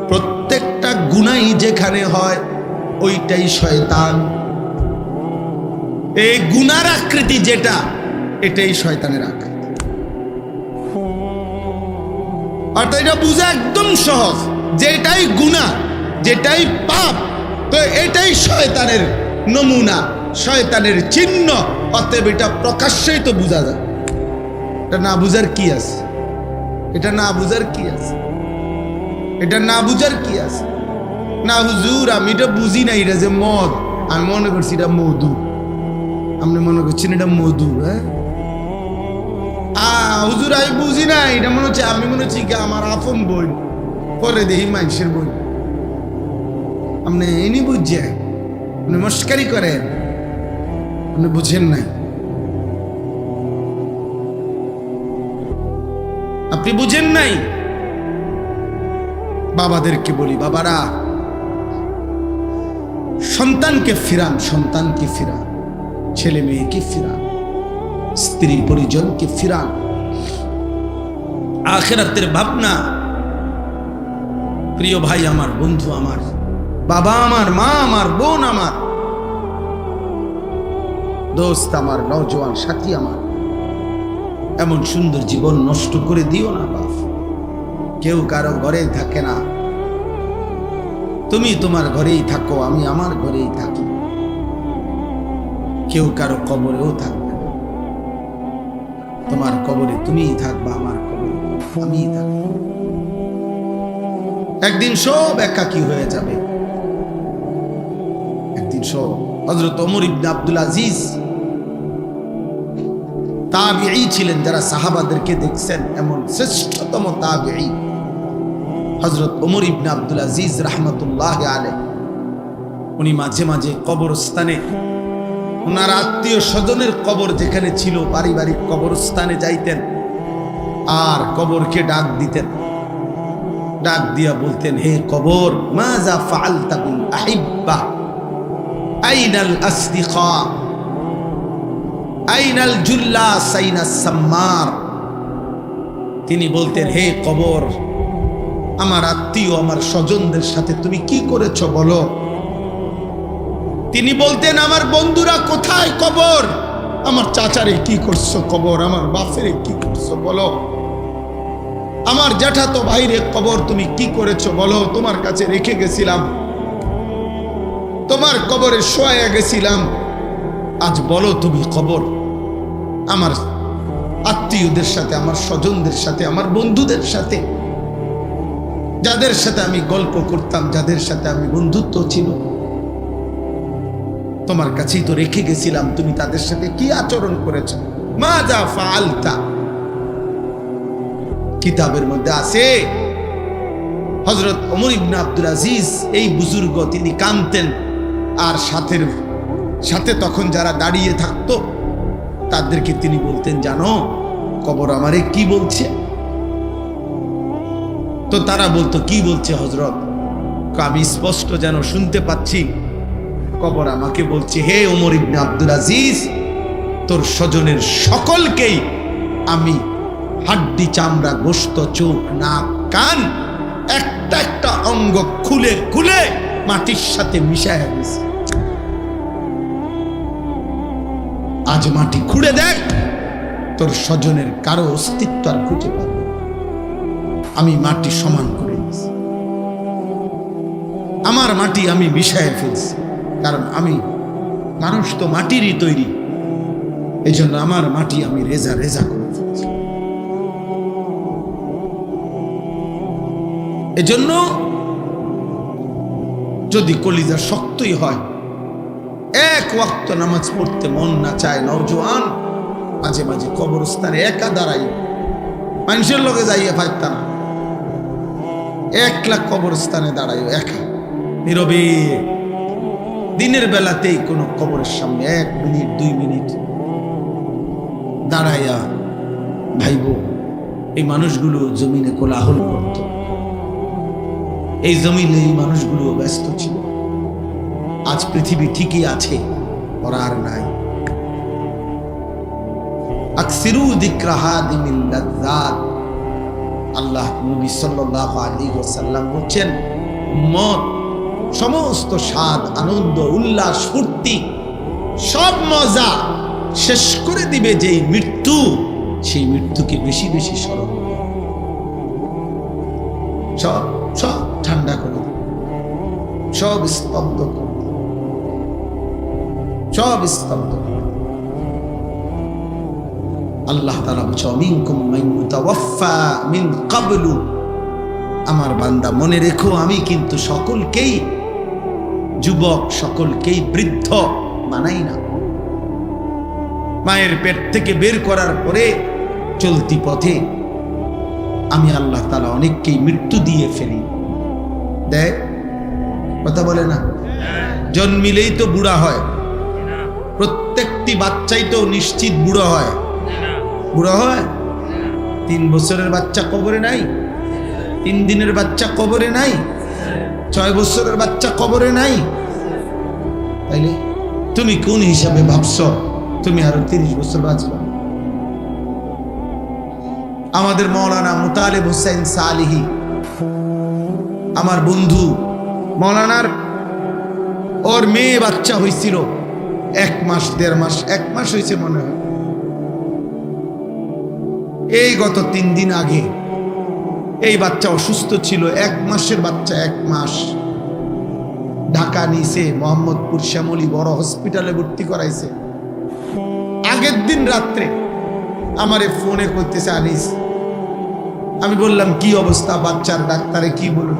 প্রত্যেকটা গুনাহ যেখানে হয় ওইটাই শয়তান। এই গুনার আকৃতি যেটা, এটাই শয়তানের আকৃতি। আর এটা বোঝা একদম সহজ, যেটাই গুনাহ, যেটাই পাপ, তো এটাই শয়তানের নমুনা, শয়তানের চিহ্ন। অতএব এটা প্রকাশ্যেই তো বোঝা যায়। এটা না বুঝার কি আছে? এটা না বুঝার কি আছে? এটা না বুঝার কি আছে? না হুজুর, আমি এটা বুঝি না, এটা যে মদ, আমি মনে করছি এটা মধু। আপনি মনে করছেন এটা মধু? হ্যাঁ হুজুর, আমি বুঝি না, এটা মনে হচ্ছে, আমি মনে হচ্ছি আমার আপন বই, পরে দেখি মানুষের বই। আপনি এনি বুঝছে, আপনি মস্কারি করেন, আপনি বুঝেন নাই, আপনি বুঝেন নাই। বাবাদেরকে বলি, বাবারা সন্তানকে ফিরান, সন্তানকে ফিরান, ছেলে মেয়েকে ফিরান, স্ত্রী পরিজনকে ফিরান, আখিরাতের ভাবনা। প্রিয় ভাই আমার, বন্ধু আমার, বাবা আমার, মা আমার, বোন আমার, দোস্ত আমার, নওজোয়ান সাথী আমার, এমন সুন্দর জীবন নষ্ট করে দিও না বাপ। কেউ কারো ঘরে থাকে না, তুমি তোমার ঘরেই থাকো, আমি আমার ঘরেই থাকি। কেউ কারো কবরেও থাকবে না, তোমার কবরে তুমিই থাকবা, আমার কবরে আমিই থাকবো। একদিন সব একাকী হয়ে যাবে, একদিন সব। হযরত ওমর ইবনে আব্দুল আজিজ তাবিঈ ছিলেন, যারা সাহাবাদেরকে দেখছেন, এমন শ্রেষ্ঠতম তাবিঈ হযরত ওমর ইবনে আব্দুল আজিজ রাহমাতুল্লাহি আলাইহি। উনি মাঝে মাঝে কবরস্থানে, ওনার আত্মীয় স্বজনের কবর যেখানে ছিল, পারিবারিক কবরস্থানে যাইতেন আর কবরকে ডাক দিতেন। ডাক দিয়া বলতেন, হে কবর, মাযা ফাআলতা বিল আহিব্বা, আইনাল আসদিকা, আইনাল জুল্লাস, আইনাস সাম্মার। তিনি বলতেন, হে কবর, আমার আত্মীয়, আমার স্বজনদের সাথে তুমি কি করেছো বলো। তিনি বলতেন, আমার বন্ধুরা কোথায় কবর, আমার চাচারে কি করছো কবর, আমার বাপেরে কি করছো বলো, আমার জ্যাঠাতো ভাইরে কবর তুমি কি করেছো বলো। তোমার কাছে রেখে গেছিলাম, তোমার কবরে শোয়া গেছিলাম, আজ বলো তুমি কবর। আমার আত্মীয়দের সাথে, আমার স্বজনদের সাথে, আমার বন্ধুদের সাথে, যাদের সাথে আমি গল্প করতাম, যাদের সাথে আমি বন্ধুত্ব ছিল, তোমার কাছেই তো রেখে গেছিলাম, তুমি তাদের সাথে কি আচরণ করেছো। মাযা ফাআলতা, কিতাবের মধ্যে আছে। হযরত ওমর ইবনে আব্দুল আজিজ, এই বুজুর্গ, তিনি কাঁদতেন, আর সাথে তখন যারা দাঁড়িয়ে থাকতো তাদেরকে তিনি বলতেন, জানো কবর আমারে কি বলছে। তো তারা বলতো, কি বলছে হযরত? আমি স্পষ্ট যেন শুনতে পাচ্ছি, কবর আমাকে বলছে, হে ওমর ইবনে আব্দুল আজিজ, তোর স্বজনের সকলকেই আমি হাড্ডি, চামড়া, গোশত, চোখ, নাক, কান, একটা একটা অঙ্গ খুলে খুলে মাটির সাথে মিশায় গেছে। আজ মাটি খুঁড়ে দেখ, তোর স্বজনের কারো অস্তিত্ব আর খুঁজে পাবে। আমি মাটি সমান করে দিয়েছি, আমার মাটি আমি মিশায় ফেলছি, কারণ আমি মানুষ তো মাটিরই তৈরি, এই জন্য আমার মাটি আমি রেজা রেজা করে ফেলছি। এজন্য যদি কলিজা শক্তই হয়, এক ওয়াক্ত নামাজ পড়তে মন না চায়, নওজোয়ান মাঝে মাঝে কবরস্থানে একা দাঁড়াই, মানুষের লোকে যাইয়া পাইতা না, একলা কবরস্থানে দাঁড়াই একা নীরবে, দিনের বেলাতেই কোনো কবরের সামনে 1 মিনিট 2 মিনিট দাঁড়াইয়া ভাইব। এই মানুষগুলো জমিনে কোলাহল করত, এই জমিনে এই মানুষগুলো ব্যস্ত ছিল। আজ পৃথিবী ঠিকই আছে, ওরা আর নাই। আকসিরু যিকরা হাদিমিল লাযযাত, আল্লাহ নবী সাল্লাল্লাহু আলাইহি ওয়াসাল্লাম বলেন, উম্মত সমস্ত স্বাদ, আনন্দ, উল্লাস, ফুর্তি, সব মজা শেষ করে দিবে যেই মৃত্যু, সেই মৃত্যুকে বেশি বেশি স্মরণ করো। সব সব ঠান্ডা করে দিবে, সব স্তব্ধ করে দিবে, সব স্তব্ধ করে দিবে। আল্লাহ তাআলা বলছে মিনকুম মান ইউতাওয়াফা মিন ক্বাবলু, আমার বান্দা মনে রেখো আমি কিন্তু সকলকেই যুবক, সকলকেই বৃদ্ধ বানাই না। মায়ের পেট থেকে বের করার পরে চলতি পথে আমি আল্লাহ তাআলা অনেককেই মৃত্যু দিয়ে ফেলি। দেয় কথা বলে না? জন্মিলেই তো বুড়া হয়, প্রত্যেকটি বাচ্চাই তো নিশ্চিত বুড়ো হয়। বুড়ো হয়? 3 বছরের বাচ্চা কবরে নাই, 3 দিনের বাচ্চা কবরে নাই, 6 বছরের বাচ্চা কবরে নাই। তাইলে তুমি কোন হিসাবে ভাবছো তুমি আরো 30 বছর বাঁচবে? আমাদের মাওলানা মুতালিব হোসেন সালিহি, আমার বন্ধু, মাওলানার ওর মেয়ে বাচ্চা হয়েছিল 1 মাস 1.5 মাস, 1 মাস হয়েছে মনে হয়। এই গত 3 দিন আগে এই বাচ্চা অসুস্থ ছিল, 1 মাসের বাচ্চা, 1 মাস। ঢাকা নিছে, মোহাম্মদপুর শ্যামলী বড় হসপিটালে ভর্তি করাইছে। আগের দিন রাত্রে আমারে ফোনে করতেছে আনিস। আমি বললাম কি অবস্থা বাচ্চার? ডাক্তারে কি বলুন?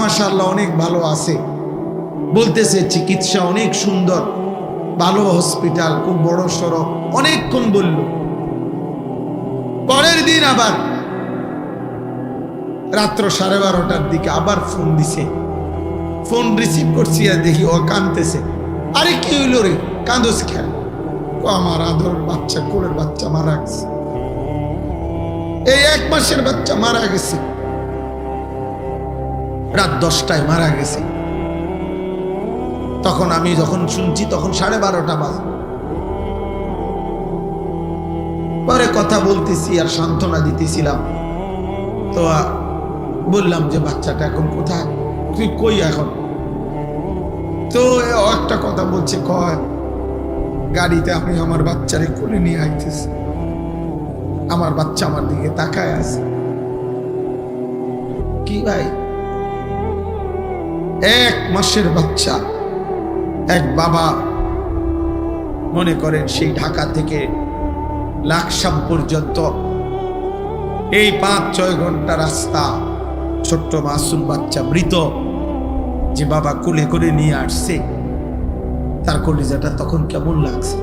মাশাআল্লাহ অনেক ভালো আছে। বলতেছে চিকিৎসা অনেক সুন্দর, ভালো হসপিটাল, খুব বড় সড়ক, অনেকক্ষণ বলল। পরের দিন আবার রাত্র 12:30টার দিকে আবার ফোন দিছে। ফোন রিসিভ করছি আর দেখি ও কাঁদতেছে। আরে কি হইল রে, কাঁদোস কেন? আমার আদরের বাচ্চা, কোলের বাচ্চা মারা গেছে, এই 1 মাসের বাচ্চা মারা গেছে, রাত 10টায় মারা গেছে। তখন আমি যখন শুনছি তখন 12:30 বাজে। পরে কথা বলতেছি আর সান্ত্বনা দিতেছিলাম। তো বললাম যে বাচ্চাটা এখন কোথায়, তুই কই এখন? তো একটা কথা বলছে, কয় গাড়িতে আমি আমার বাচ্চারে কোলে নিয়ে আইতেছি, আমার বাচ্চা আমার দিকে তাকায় আছে। কি ভাই, 1 মাসের বাচ্চা, এক বাবা মনে করেন সেই ঢাকা থেকে লাকসাম পর্যন্ত এই 5-6 ঘন্টা রাস্তা, ছোট্ট মাসুম বাচ্চা মৃত, যে বাবা কোলে করে নিয়ে আসছে, তার কলিজাটা তখন কেমন লাগছে?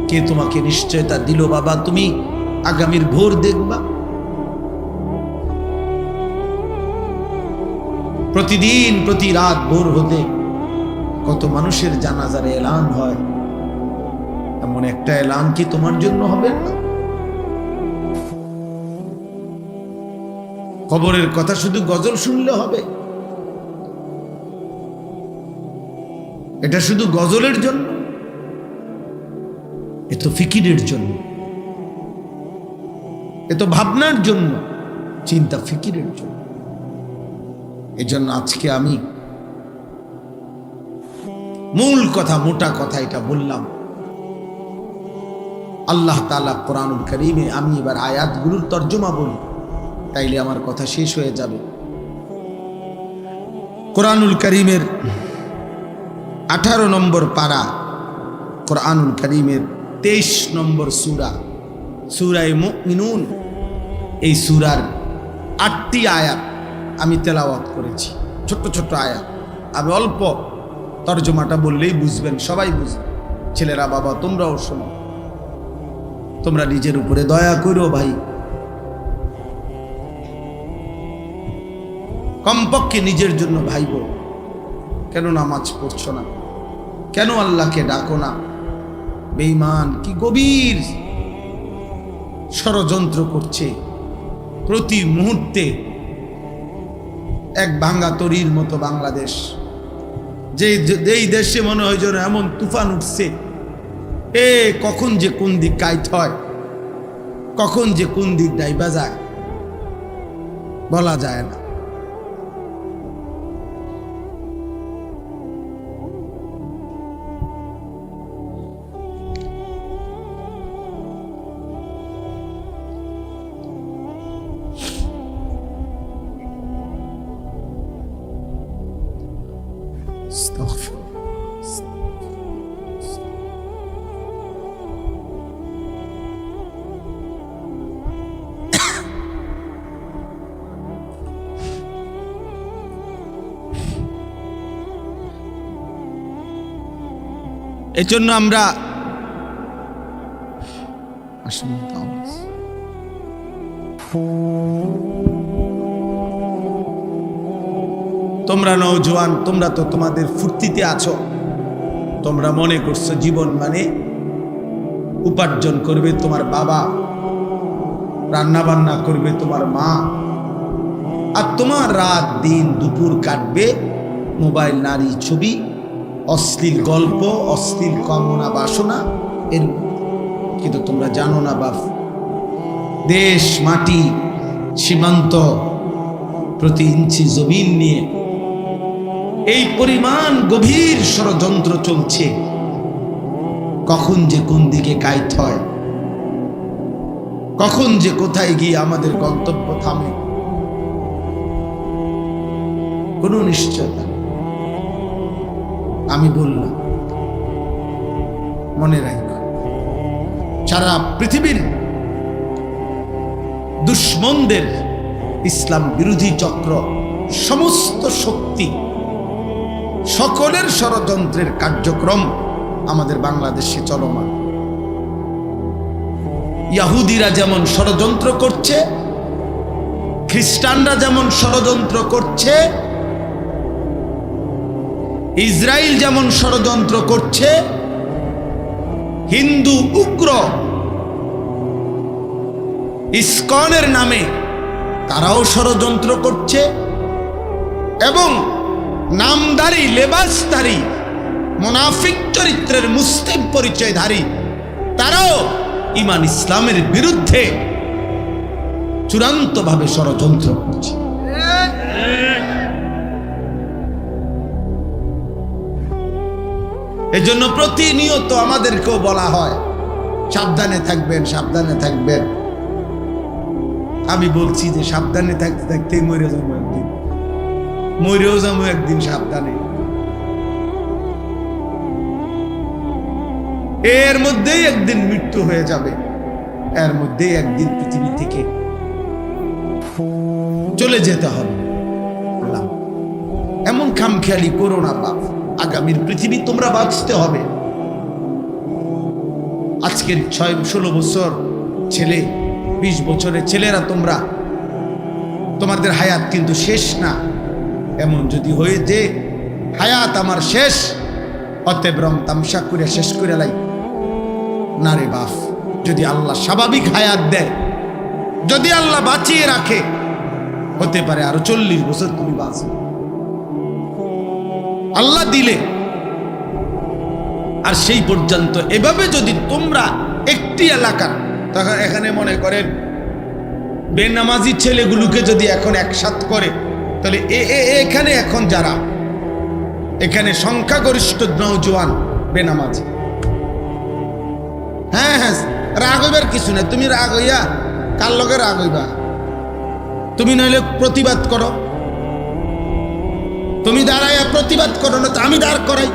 কে তোমাকে নিশ্চয়তা দিল বাবা তুমি আগামীর ভোর দেখবা? প্রতিদিন প্রতি রাত ভোর হতে কত মানুষের জানাজার এলান হয়, এমন একটা এলান কি তোমার জন্য হবে না? কবরের কথা শুধু গজল শুনলে হবে? এটা শুধু গজলের জন্য? এ তো ফিকিরের জন্য, এ তো ভাবনার জন্য, চিন্তা ফিকিরের জন্য। এজন্য আজকে আমি মূল কথা, মোটা কথা এটা বললাম। আল্লাহ তাআলা কোরআনুল কারীমে, আমি এবার আয়াতগুলোর তর্জমা বলি, তাইলে আমার কথা শেষ হয়ে যাবে। কোরআনুল কারীমের 18 নম্বর পারা, কোরআনুল কারীমের 23 নম্বর সূরা, সূরায়ে মুমিনুন। এই সূরার 8টি আয়াত আমি তেলাওয়াত করেছি, ছোট্ট ছোট্ট আয়াত। আমি অল্প তর্জমাটা বললেই বুঝবেন, সবাই বুঝবেন। ছেলেরা বাবা তোমরাও শোনো, তোমরা নিজের উপরে দয়া করো ভাই। কমপক্ষে নিজের জন্য ভাইবো। কেন নামাজ পড়ছো না? কেন আল্লাহকে ডাকো না? বেঈমান কি গভীর ষড়যন্ত্র করছে প্রতি মুহূর্তে। এক ভাঙ্গা তরির মতো বাংলাদেশ, যেই দেশে মনে হয় যেন এমন তুফান উঠছে, কখন যে কোন দিক কাইট হয়, কখন যে কোন দিক ডাইবা যায় বলা যায় না। এজন্য আমরা তোমরা নওজোয়ান, তোমরা তো তোমাদের ফুর্তিতে আছো। তোমরা মনে করছো জীবন মানে উপার্জন করবে তোমার বাবা, রান্না বান্না করবে তোমার মা, আর তোমার রাত দিন দুপুর কাটবে মোবাইল, নারী, ছবি, অশ্লীল গল্প, অশ্লীল কামনা বাসনা এর। কিন্তু তোমরা জানো না বাপ, দেশ মাটি সীমান্ত প্রতি ইঞ্চি জমিন নিয়ে এই পরিমাণ গভীর ষড়যন্ত্র চলছে। কখন যে কোন দিকে কাইত হয়, কখন যে কোথায় গিয়ে আমাদের গন্তব্য থামে, কোনো নিশ্চয়তা। আমি বললাম মনে রাখো, সারা পৃথিবীর দুশ্মনদের, ইসলাম বিরোধী চক্র, সমস্ত শক্তি, সকলের ষড়যন্ত্রের কার্যক্রম আমাদের বাংলাদেশে চলমান। ইহুদিরা যেমন ষড়যন্ত্র করছে, খ্রিস্টানরা যেমন ষড়যন্ত্র করছে, ইসরায়েল যেমন ষড়যন্ত্র করছে, হিন্দু উগ্র ইসকনের নামে তারাও ষড়যন্ত্র করছে, এবং নামধারী, লেবাসধারী, মুনাফিক চরিত্রের মুসলিম পরিচয়ধারী তারাও ঈমান ইসলামের বিরুদ্ধে চূড়ান্তভাবে ষড়যন্ত্র করছে। এজন্য প্রতিনিয়ত আমাদেরকেও বলা হয় সাবধানে থাকবেন, সাবধানে থাকবেন। আমি বলছি যে সাবধানে থাকতে থাকতে মরে যাবো একদিন, মরেও যাবো একদিন সাবধানে। এর মধ্যেই একদিন মৃত্যু হয়ে যাবে, এর মধ্যেই একদিন পৃথিবী থেকে চলে যেতে হবে। এমন খামখেয়ালি করো না বাপ, আগামীর পৃথিবী তোমরা বাঁচতে হবে। আজকের 6-16 বছর ছেলে, 20 বছরের ছেলেরা তোমরা, তোমাদের হায়াত কিন্তু শেষ না। এমন যদি হয়ে যে হায়াত আমার শেষ, অতএব রং তামসা করে শেষ করে লাই না রে বাপ। যদি আল্লাহ স্বাভাবিক হায়াত দেয়, যদি আল্লাহ বাঁচিয়ে রাখে, হতে পারে আরো 40 বছর তুমি বাঁচো, আল্লাহ দিলে। আর সেই পর্যন্ত এভাবে যদি তোমরা একটি এলাকার, তখন এখানে মনে করেন বেনামাজি ছেলেগুলোকে যদি এখন একসাথ করে, তাহলে এখানে এখন যারা এখানে সংখ্যাগরিষ্ঠ নওজোয়ান বেনামাজি। হ্যাঁ হ্যাঁ, রাগ হইবার কিছু না। তুমি রাগ হইয়া কার লগে রাগ হইবা? তুমি নইলে প্রতিবাদ করো, তুমি দাঁড়াইয়া প্রতিবাদ করো, না তো আমি দাঁড় করাই।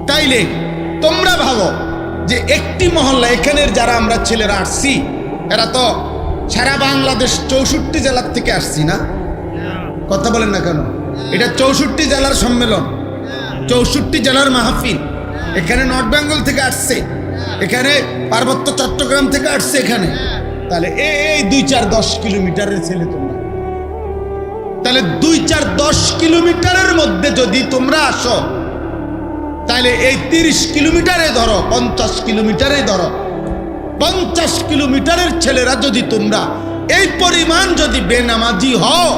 তাইলে তোমরা ভাবো যে একটি মহল্লা, এখানের যারা আমরা ছেলেরা আসছি, এরা তো সারা বাংলাদেশ 64 জেলার থেকে আসছি না? কথা বলেন না কেন? এটা 64 জেলার সম্মেলন, 64 জেলার মাহফিল। এখানে নর্থ বেঙ্গল থেকে আসছে, এখানে পার্বত্য চট্টগ্রাম থেকে আসছে এখানে। তাহলে এই 2-4-10 কিলোমিটারের ছেলে তোমরা, তাহলে 2-4-10 কিলোমিটারের মধ্যে যদি তোমরা আসো, তাহলে এই 30 কিলোমিটারে ধরো, 50 কিলোমিটারে ধরো, 50 কিলোমিটারের ছেলেরা যদি তোমরা এই পরিমাণ যদি বেনামাজি হও,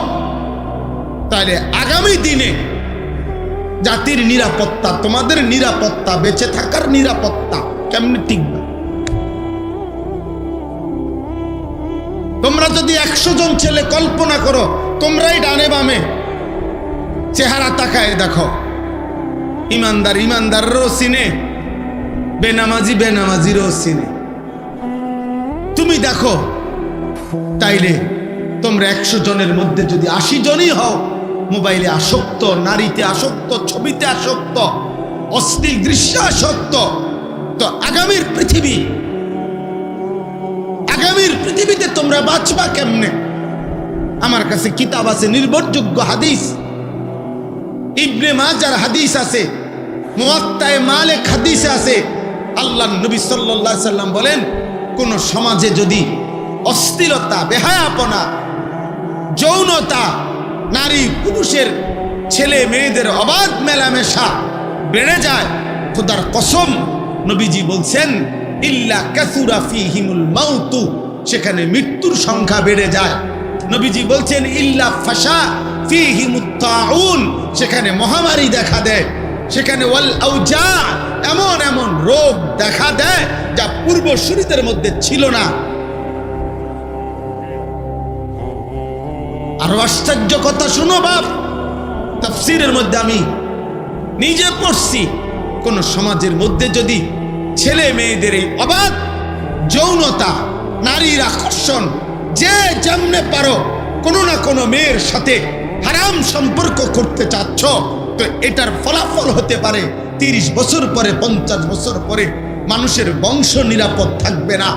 তাহলে আগামী দিনে জাতির নিরাপত্তা, তোমাদের নিরাপত্তা, বেঁচে থাকার নিরাপত্তা কেমনে টিকবে? তোমরা যদি 100 জন ছেলে কল্পনা করো, তোমরাই ডানে বামে চেহারা তাকায় দেখো, ইমানদার ইমানদারও চিনে, বেনামাজি বেনামাজিরও চিনে। তুমি দেখো, তাইলে তোমরা 100 জনের মধ্যে যদি 80 জনই হও মোবাইলে আসক্ত, নারীতে আসক্ত, ছবিতে আসক্ত, অশ্লীল দৃশ্য আসক্ত, তো আগামীর পৃথিবীতে তোমরা বাঁচবা কেমনে? আমার কাছে কিতাব আছে, নির্ভরযোগ্য হাদিস, ইবনে মাজার হাদিস আছে, মুয়াত্তায়ে মালিক হাদিসে আছে, আল্লাহর নবী সাল্লাল্লাহু আলাইহি সাল্লাম বলেন, কোন সমাজে যদি অশ্লীলতা, বেহায়াপনা, যৌনতা, নারী পুরুষের, ছেলে মেয়েদের অবাধ মেলামেশা বেড়ে যায়, খোদার কসম নবীজি বলছেন ইল্লা কাসুরা ফীহিমুল মাউতু, সেখানে মৃত্যুর সংখ্যা বেড়ে যায়। নবীজি বলছেন ইল্লা ফাশা ফীহিমুত তাউন, সেখানে মহামারী দেখা দেয়, সেখানে ওয়াল আউজা, এমন এমন রোগ দেখা দেয় যা পূর্বসূরীদের মধ্যে ছিল না। আরো আশ্চর্য কথা শুনো বাপ, তাফসীরের মধ্যে আমি নিজে পড়ছি, কোন সমাজের মধ্যে যদি ছেলে মেয়েদের এই অবাধ যৌনতা, নারীর আকর্ষণ, যে যেমনে পারো কোনো না কোনো মেয়ের সাথে হারাম সম্পর্ক করতে চাচ্ছ, তো এটার ফলাফল হতে পারে 30 বছর পরে, 50 বছর পরে মানুষের বংশ নিরাপদ থাকবে না,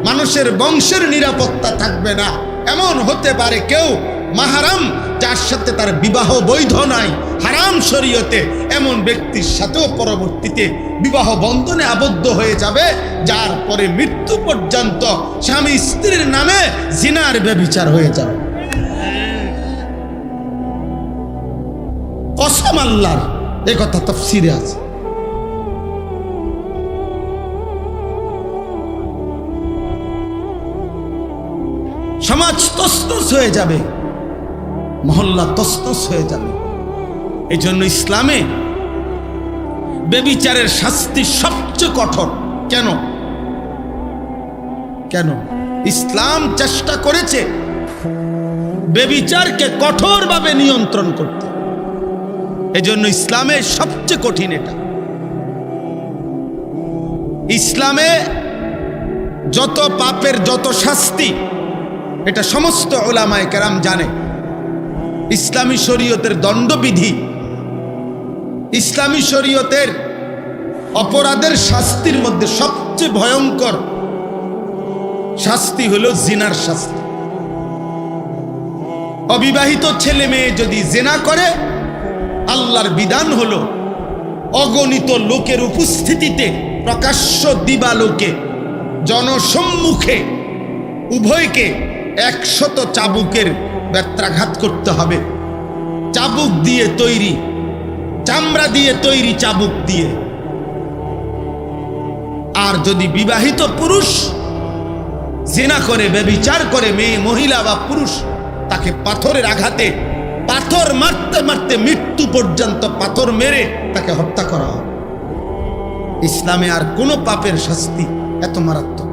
মানুষের বংশের নিরাপত্তা থাকবে না। এমন হতে পারে কেউ মাহারাম, যার সাথে তার বিবাহ বৈধ নাই, হারাম শরীয়তে, এমন ব্যক্তির সাথেও পরবর্তীতে বিবাহ বন্ধনে আবদ্ধ হয়ে যাবে, যার পরে মৃত্যু পর্যন্ত স্বামী স্ত্রীর নামে জিনার ব্যভিচার হয়ে যাবে। কসম আল্লাহর, এই কথা তাফসীরে আছে। সমাজ তছনছ হয়ে যাবে, মহল্লা তছনছ হয়ে যাবে। এই জন্য ইসলামে ব্যভিচারের শাস্তি সবচেয়ে কঠোর। কেন? কেন? ইসলাম চেষ্টা করেছে ব্যভিচারকে কঠোরভাবে নিয়ন্ত্রণ করতে। এই জন্য ইসলামে সবচেয়ে কঠিন এটা। ইসলামে যত পাপের যত শাস্তি, এটা সমস্ত উলামায়ে কেরাম জানে। ইসলামী শরীয়তের দণ্ডবিধি, ইসলামী শরীয়তের অপরাধের শাস্তির মধ্যে সবচেয়ে ভয়ঙ্কর শাস্তি হলো জিনার শাস্তি। অবিবাহিত ছেলে মেয়ে যদি জিনা করে, আল্লাহর বিধান হলো অগণিত লোকের উপস্থিতিতে, প্রকাশ্য দিবালোকে, জনসম্মুখে উভয়কে 100 চাবুকের বেত্রাঘাত করতে হবে। চাবুক দিয়ে তৈরি, চামড়া দিয়ে তৈরি চাবুক দিয়ে। আর যদি বিবাহিত পুরুষ জিনা করে, ব্যভিচার করে, মেয়ে, মহিলা বা পুরুষ, তাকে পাথরের আঘাতে, পাথর মারতে মারতে মৃত্যু পর্যন্ত পাথর মেরে তাকে হত্যা করা হয়। ইসলামে আর কোনো পাপের শাস্তি এত মারাত্মক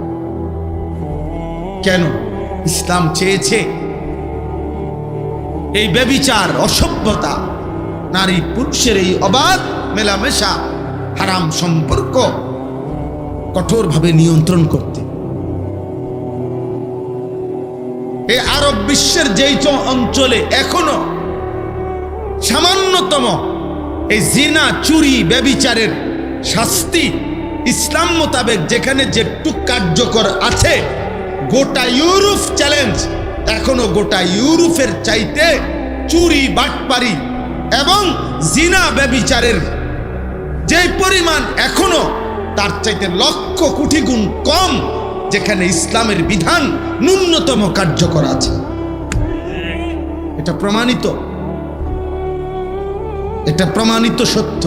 কেন? ইসলাম চেয়েছে এই ব্যভিচার, অসভ্যতা, নারী পুরুষের এই অবাধ মেলামেশা, হারাম সম্পর্ক কঠোরভাবে নিয়ন্ত্রণ করতে। এই আরব বিশ্বের যেই অঞ্চলে এখনো সামান্যতম এই জিনা, চুরি, ব্যভিচারের শাস্তি ইসলাম মোতাবেক যেখানে যেটুক কার্যকর আছে, গোটা ইউরোপ চ্যালেঞ্জ, এখনো গোটা ইউরোপের চাইতে চুরি, বাটপারি এবং জিনা, ব্যভিচারের যে পরিমাণ এখনো তার চাইতে লক্ষ কোটি গুণ কম, যেখানে ইসলামের বিধান ন্যূনতম কার্যকর আছে। এটা প্রমাণিত, এটা প্রমাণিত সত্য।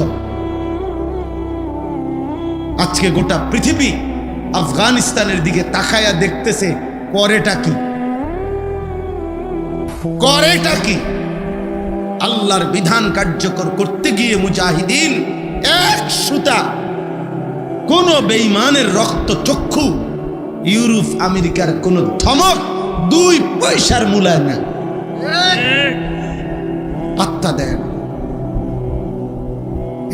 আজকে গোটা পৃথিবী আফগানিস্তানের দিকে তাকায়া দেখতেছে, করেটা কি, করেটা কি? আল্লাহর বিধান কার্যকর করতে গিয়ে মুজাহিদিন এক সুতা, কোন বেঈমানের রক্ত চক্ষু, ইউরোপ আমেরিকার কোন ধমক 2 পয়সার মূল্য না, পাত্তা দেন।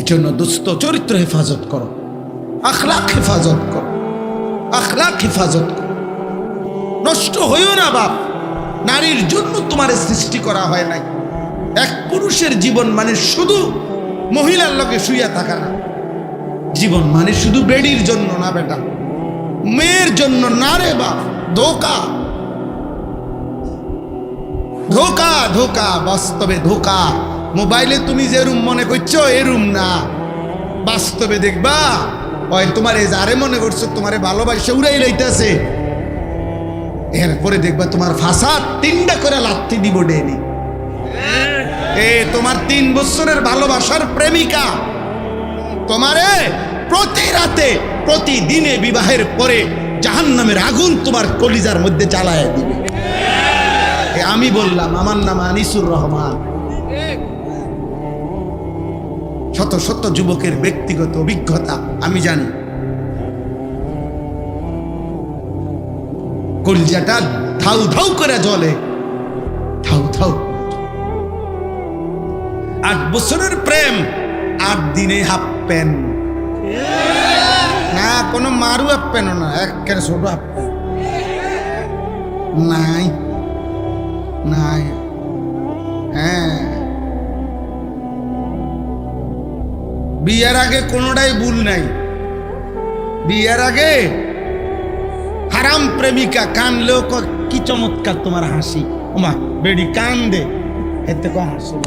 এজন্য দোস্ত, চরিত্র হেফাজত করো, আখলাক হেফাজত করো, আখলাক হেফাজত করো। নষ্ট হইও না বাপ। নারীর জন্য তোমার সৃষ্টি করা হয় নাই। এক পুরুষের জীবন মানে শুধু মহিলার লগে শুইয়া থাকা না, জীবন মানে শুধু বেডির জন্য না বেটা, মেয়ের জন্য না রে বাপ। ধোকা, ধোকা, ধোকা, বাস্তবে ধোকা। মোবাইলে তুমি যে রুম মনে করছো এ রুম না, বাস্তবে দেখবা ওই তোমার এ যারে মনে করছো তোমারে ভালোবাসে উড়াই লইতেছে, এরপরে দেখবা তোমার ফাসাদ 3টা করে লাথি দিব ডেলি। তোমার 3 বছরের ভালোবাসার প্রেমিকা তোমারে প্রতি রাতে প্রতিদিনে বিবাহের পরে জাহান্নামের আগুন তোমার কলিজার মধ্যে জ্বালায় দিবে। আমি বললাম, আমার নাম আনিসুর রহমান। শত শত যুবকের ব্যক্তিগত অভিজ্ঞতা আমি জানি। কলিজাটা ধাউ ধাউ করে জ্বলে, ধাউ ধাউ। 8 বছরের প্রেম 8 দিনে হাফ প্যান্ট না, কোনো মারু হাফ প্যান্ট না, একেবারে ছোট হাফ প্যান্ট নাই নাই। হ্যাঁ, বিয়ের আগে কোনোটাই ভুল নাই। বিয়ের আগে হারাম প্রেমিকা কানলেও কি চমৎকার তোমার হাসি, ওমা বেডি কান দে, এতে কো হাসি।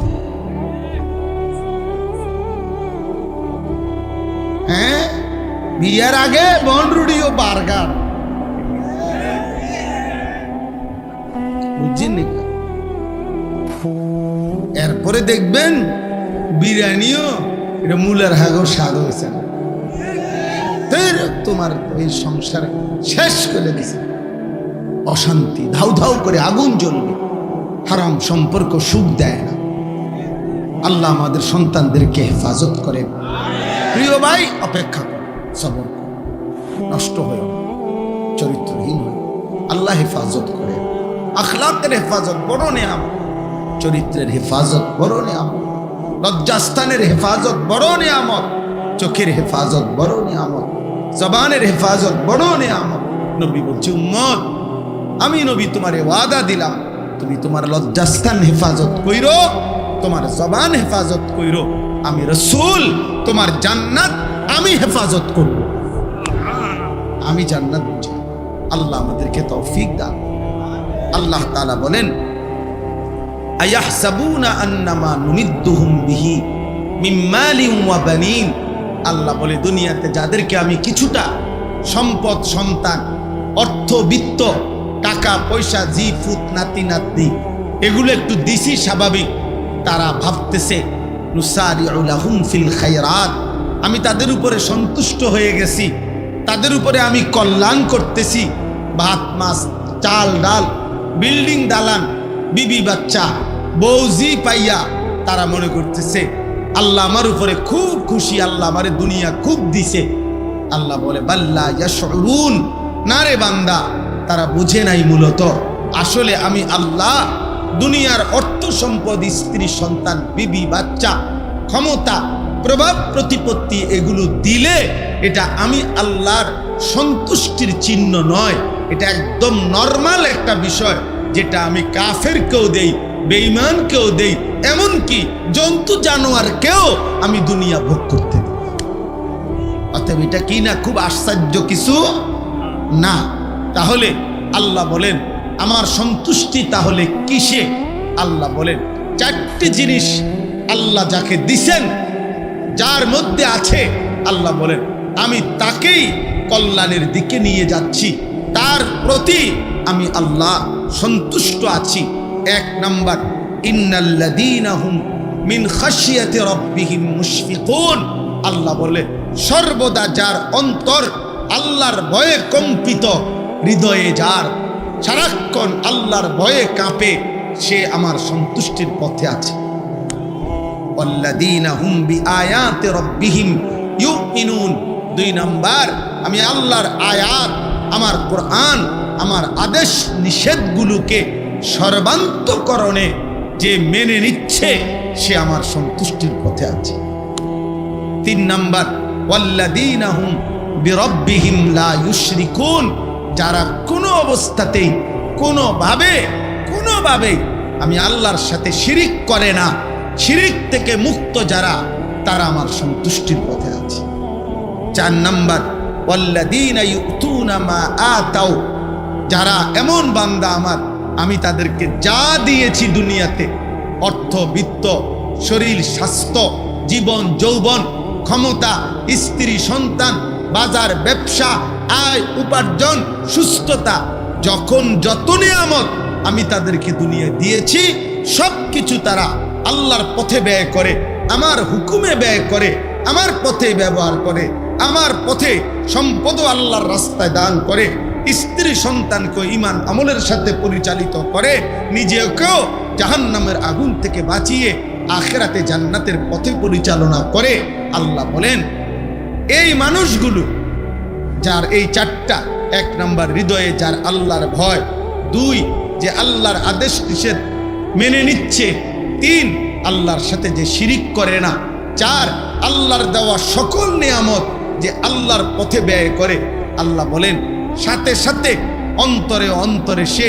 হ্যাঁ, বিয়ের আগে বনরুডি ও বার্গার, বুঝছেন? এরপরে দেখবেন বিরিয়ানিও এটা মূলের হাগও স্বাদ হয়েছে না, তোমার এই সংসার শেষ করে দিছে। অশান্তি ধাউ ধাউ করে আগুন জ্বলবে, হারাম সম্পর্ক সুখ দেয় না। আল্লাহ আমাদের সন্তানদেরকে হেফাজত করেন। প্রিয় ভাই, অপেক্ষা কর, সবর কর, নষ্ট হয়ে চরিত্রহীন হয়, আল্লাহ হেফাজত করে। আখলাকের হেফাজত বড় নেয়ামত, চরিত্রের হেফাজত বড় নেয়ামত, লজ্জাস্থানের হেফাজত বড় নেয়ামত, চোখের হেফাজত বড় নেয়ামত, জবানের হেফাজত বড় নেয়ামত। নবী বলছে, উম্মত আমি নবী তোমারে ওয়াদা দিলাম, তুমি তোমার লজ্জাস্থান হেফাজত কইরো, তোমার জবান হেফাজত কইরো, আমি রাসূল তোমার জান্নাত আমি হেফাজত করব। আমি জান্নাত বুঝি। আল্লাহ আমাদেরকে তৌফিক দান। আল্লাহ তাআলা বলেন, আয়াহসাবুনা আন্নামা নুমিদ্দুহুম বিহি মিন মালিন ওয়া বানিন। আল্লাহ বলে, দুনিয়াতে যাদেরকে আমি কিছুটা সম্পদ, সন্তান, অর্থ, বিত্ত, টাকা পয়সা, জি ফুত, নাতি নাতনি এগুলো একটু দিছি, স্বাভাবিক তারা ভাবতেছে নুসারিউ লাহুম ফিল খায়রাত, আমি তাদের উপরে সন্তুষ্ট হয়ে গেছি, তাদের উপরে আমি কল্যাণ করতেছি। ভাত মাছ চাল ডাল, বিল্ডিং দালান, বিবি বাচ্চা, বৌজি পাইয়া তারা মনে করতেছে আল্লাহ আমার উপরে খুব খুশি, আল্লাহ আমারে দুনিয়া খুব দিছে। আল্লাহ বলে, বাল্লা ইয়াশউরুন, না রে বান্দা, তারা বুঝে নাই মূলত আসলে আমি আল্লাহ দুনিয়ার অর্থ সম্পদ, স্ত্রী সন্তান, বিবি বাচ্চা, ক্ষমতা, প্রভাব প্রতিপত্তি এগুলো দিলে এটা আমি আল্লাহর সন্তুষ্টির চিহ্ন নয়, এটা একদম নর্মাল একটা বিষয়, যেটা আমি কাফেরকেও দেই, বেঈমানকেও দেই, এমনকি জন্তু জানোয়ারকেও আমি দুনিয়া ভোগ করতে দিই। অতএব এটা কি না খুব আশ্চর্য কিছু না? তাহলে আল্লাহ বলেন, আমার সন্তুষ্টি তাহলে কিসে? আল্লাহ বলেন, 4টি জিনিস আল্লাহ যাকে দিছেন, যার মধ্যে আছে, আল্লাহ বলেন আমি তাকেই কল্যাণের দিকে নিয়ে যাচ্ছি, তার প্রতি আমি আল্লাহ সন্তুষ্ট আছি। 1 নাম্বার, ইন্নাল্লাযীনা হুম মিন খাশিয়াতি রাব্বিহিম মুশফিকুন। আল্লাহ বলে, সর্বদা যার অন্তর আল্লাহর ভয়ে কম্পিত, হৃদয়ে যার সারাক্ষণ আল্লাহর ভয়ে কাঁপে, সে আমার সন্তুষ্টির পথে আছে। ওয়াল্লাযীনা হুম বিআয়াতি রাব্বিহিম ইউমিনুন। 2 নাম্বার, আমি আল্লাহর আয়াত, আমার কোরআন, আমার আদেশ নিষেধগুলোকে সর্বান্তকরণে যে মেনে নিচ্ছে, সে আমার সন্তুষ্টির পথে আছে। 3 নাম্বার, ওয়াল্লাযীনা হুম বিরাব্বিহিম লা ইউশরিকুন। যারা কোনো অবস্থাতেই কোনোভাবে আমি আল্লাহর সাথে শিরিক করে না, শিরিক থেকে মুক্ত যারা, তারা আমার সন্তুষ্টির পথে আছে। 4 নাম্বার, ওয়াল্লাযীনা ইউতুনা মা আতাউ। যারা এমন বান্দা আমার, আমি তাদেরকে যা দিয়েছি দুনিয়াতে, অর্থ, বিত্ত, শরীর স্বাস্থ্য, জীবন যৌবন, ক্ষমতা, স্ত্রী সন্তান, বাজার ব্যবসা, আয় উপার্জন, সুস্থতা, যখন যত নিয়ামত আমি তাদেরকে দুনিয়া দিয়েছি সবকিছু তারা আল্লাহর পথে ব্যয় করে, আমার হুকুমে ব্যয় করে, আমার পথে ব্যবহার করে, আমার পথে সম্পদ আল্লাহর রাস্তায় দান করে, স্ত্রী সন্তানকে ঈমান আমলের সাথে পরিচালিত করে, নিজেকেও জাহান্নামের আগুন থেকে বাঁচিয়ে আখিরাতে জান্নাতের পথে পরিচালনা করে। আল্লাহ বলেন এই মানুষগুলো যার এই চারটা, 1 নাম্বার হৃদয়ে যার আল্লাহর ভয়, 2 যে আল্লাহর আদেশ নিষেধ মেনে নিচ্ছে, 3 আল্লাহর সাথে যে শিরিক করে না, 4 আল্লাহর দেওয়া সকল নিয়ামত যে আল্লাহর পথে ব্যয় করে। আল্লাহ বলেন সাথে সাথে অন্তরে অন্তরে সে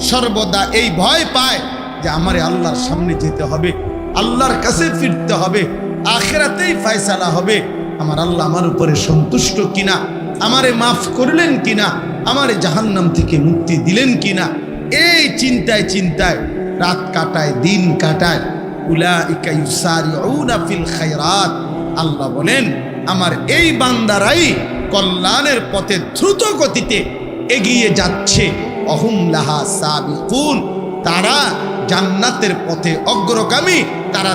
সর্বদা এই ভয় পায় যে আমারে আল্লাহর সামনে যেতে হবে, আল্লাহর কাছে ফিরতে হবে, আখিরাতেই ফয়সালা হবে, আমার আল্লাহ আমার উপরে সন্তুষ্ট কিনা, আমারে মাফ করলেন কিনা, আমারে জাহান্নাম থেকে মুক্তি দিলেন কিনা, এই চিন্তায় চিন্তায় রাত কাটায়, দিন কাটায়। উলাইকা ইউসারিউনা ফিল খায়রাত, আল্লাহ বলেন আমার এই বান্দারাই কল্যাণের পথে দ্রুত গতিতে এগিয়ে যাচ্ছে। অহুম লাহা সাবিকুন, তারা জান্নাতের পথে অগ্রগামী, তারা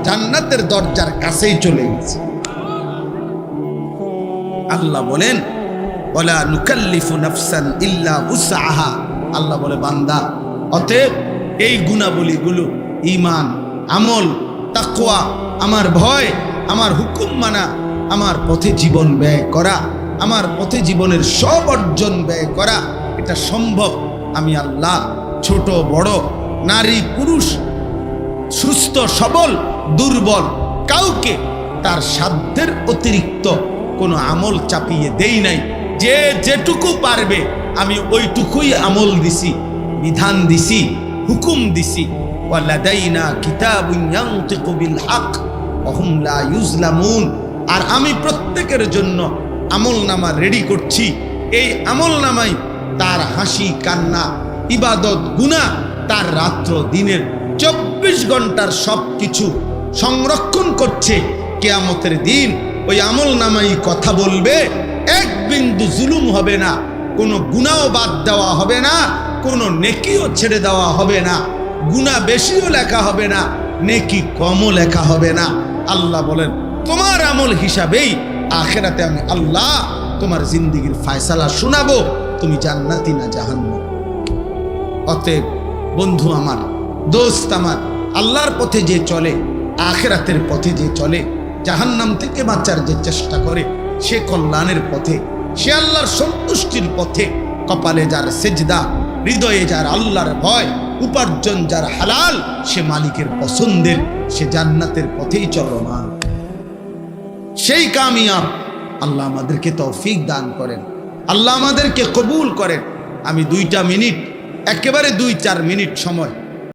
জান্নাতের দরজার কাছেই চলে গেছে। আল্লাহ বলেন ওয়ালা নুকাল্লিফু নাফসান ইল্লা উসআহা, আল্লাহ বলে বান্দা অতএব এই গুণাবলীগুলো ঈমান, আমল, তাকওয়া, আমার ভয়, আমার হুকুম মানা, আমার পথে জীবন ব্যয় করা, আমার পথে জীবনের সব অর্জন ব্যয় করা, এটা সম্ভব আমি আল্লাহ ছোট বড়, নারী পুরুষ, সুস্থ সবল দুর্বল, কাউকে তার সাধ্যের অতিরিক্ত কোনো আমল চাপিয়ে দেই নাই। যে যেটুকু পারবে আমি ওইটুকুই আমল দিছি, বিধান দিছি, হুকুম দিছি। ওয়ালাদাইনা কিতাবুন ইয়ানতিকু বিল হক ওয়া হুম লা ইউজলামুন, আর আমি প্রত্যেকের জন্য আমলনামা রেডি করছি। এই আমলনামাই তার হাসি কান্না, ইবাদত, গুনাহ, তার রাত্র দিনের 24 ঘন্টার সব কিছু সংরক্ষণ করছে। কিয়ামতের দিন ওই আমলনামাই কথা বলবে, এক বিন্দু জুলুম হবে না, কোনো গুনাহ বাদ দেওয়া হবে না, কোনো নেকিও ছেড়ে দেওয়া হবে না, গুনাহ বেশিও লেখা হবে না, নেকি কমও লেখা হবে না। আল্লাহ বলেন তোমার আমল হিসাবেই আখিরাতে আমি আল্লাহ তোমার জিন্দেগির ফয়সালা শোনাবো, তুমি জান্নাতি না জাহান্নাম। অতএব বন্ধু আমার, দোস্ত আমার, আল্লাহর পথে যে চলে, আখিরাতের পথে যে চলে, জাহান্নাম থেকে বাঁচার যে চেষ্টা করে, সে কল্যাণের পথে, সে আল্লাহর সন্তুষ্টির পথে। কপালে যার সেজদা, হৃদয়ে যার আল্লাহর ভয়, উপার্জন যার হালাল, সে মালিকের পছন্দের, সে জান্নাতের পথেই চলমান, সেই কামিয়াব। আল্লাহ আমাদেরকে তৌফিক দান করেন, আল্লাহ আমাদেরকে কবুল করেন। আমি 2টা মিনিট, একেবারে 2-4 মিনিট সময়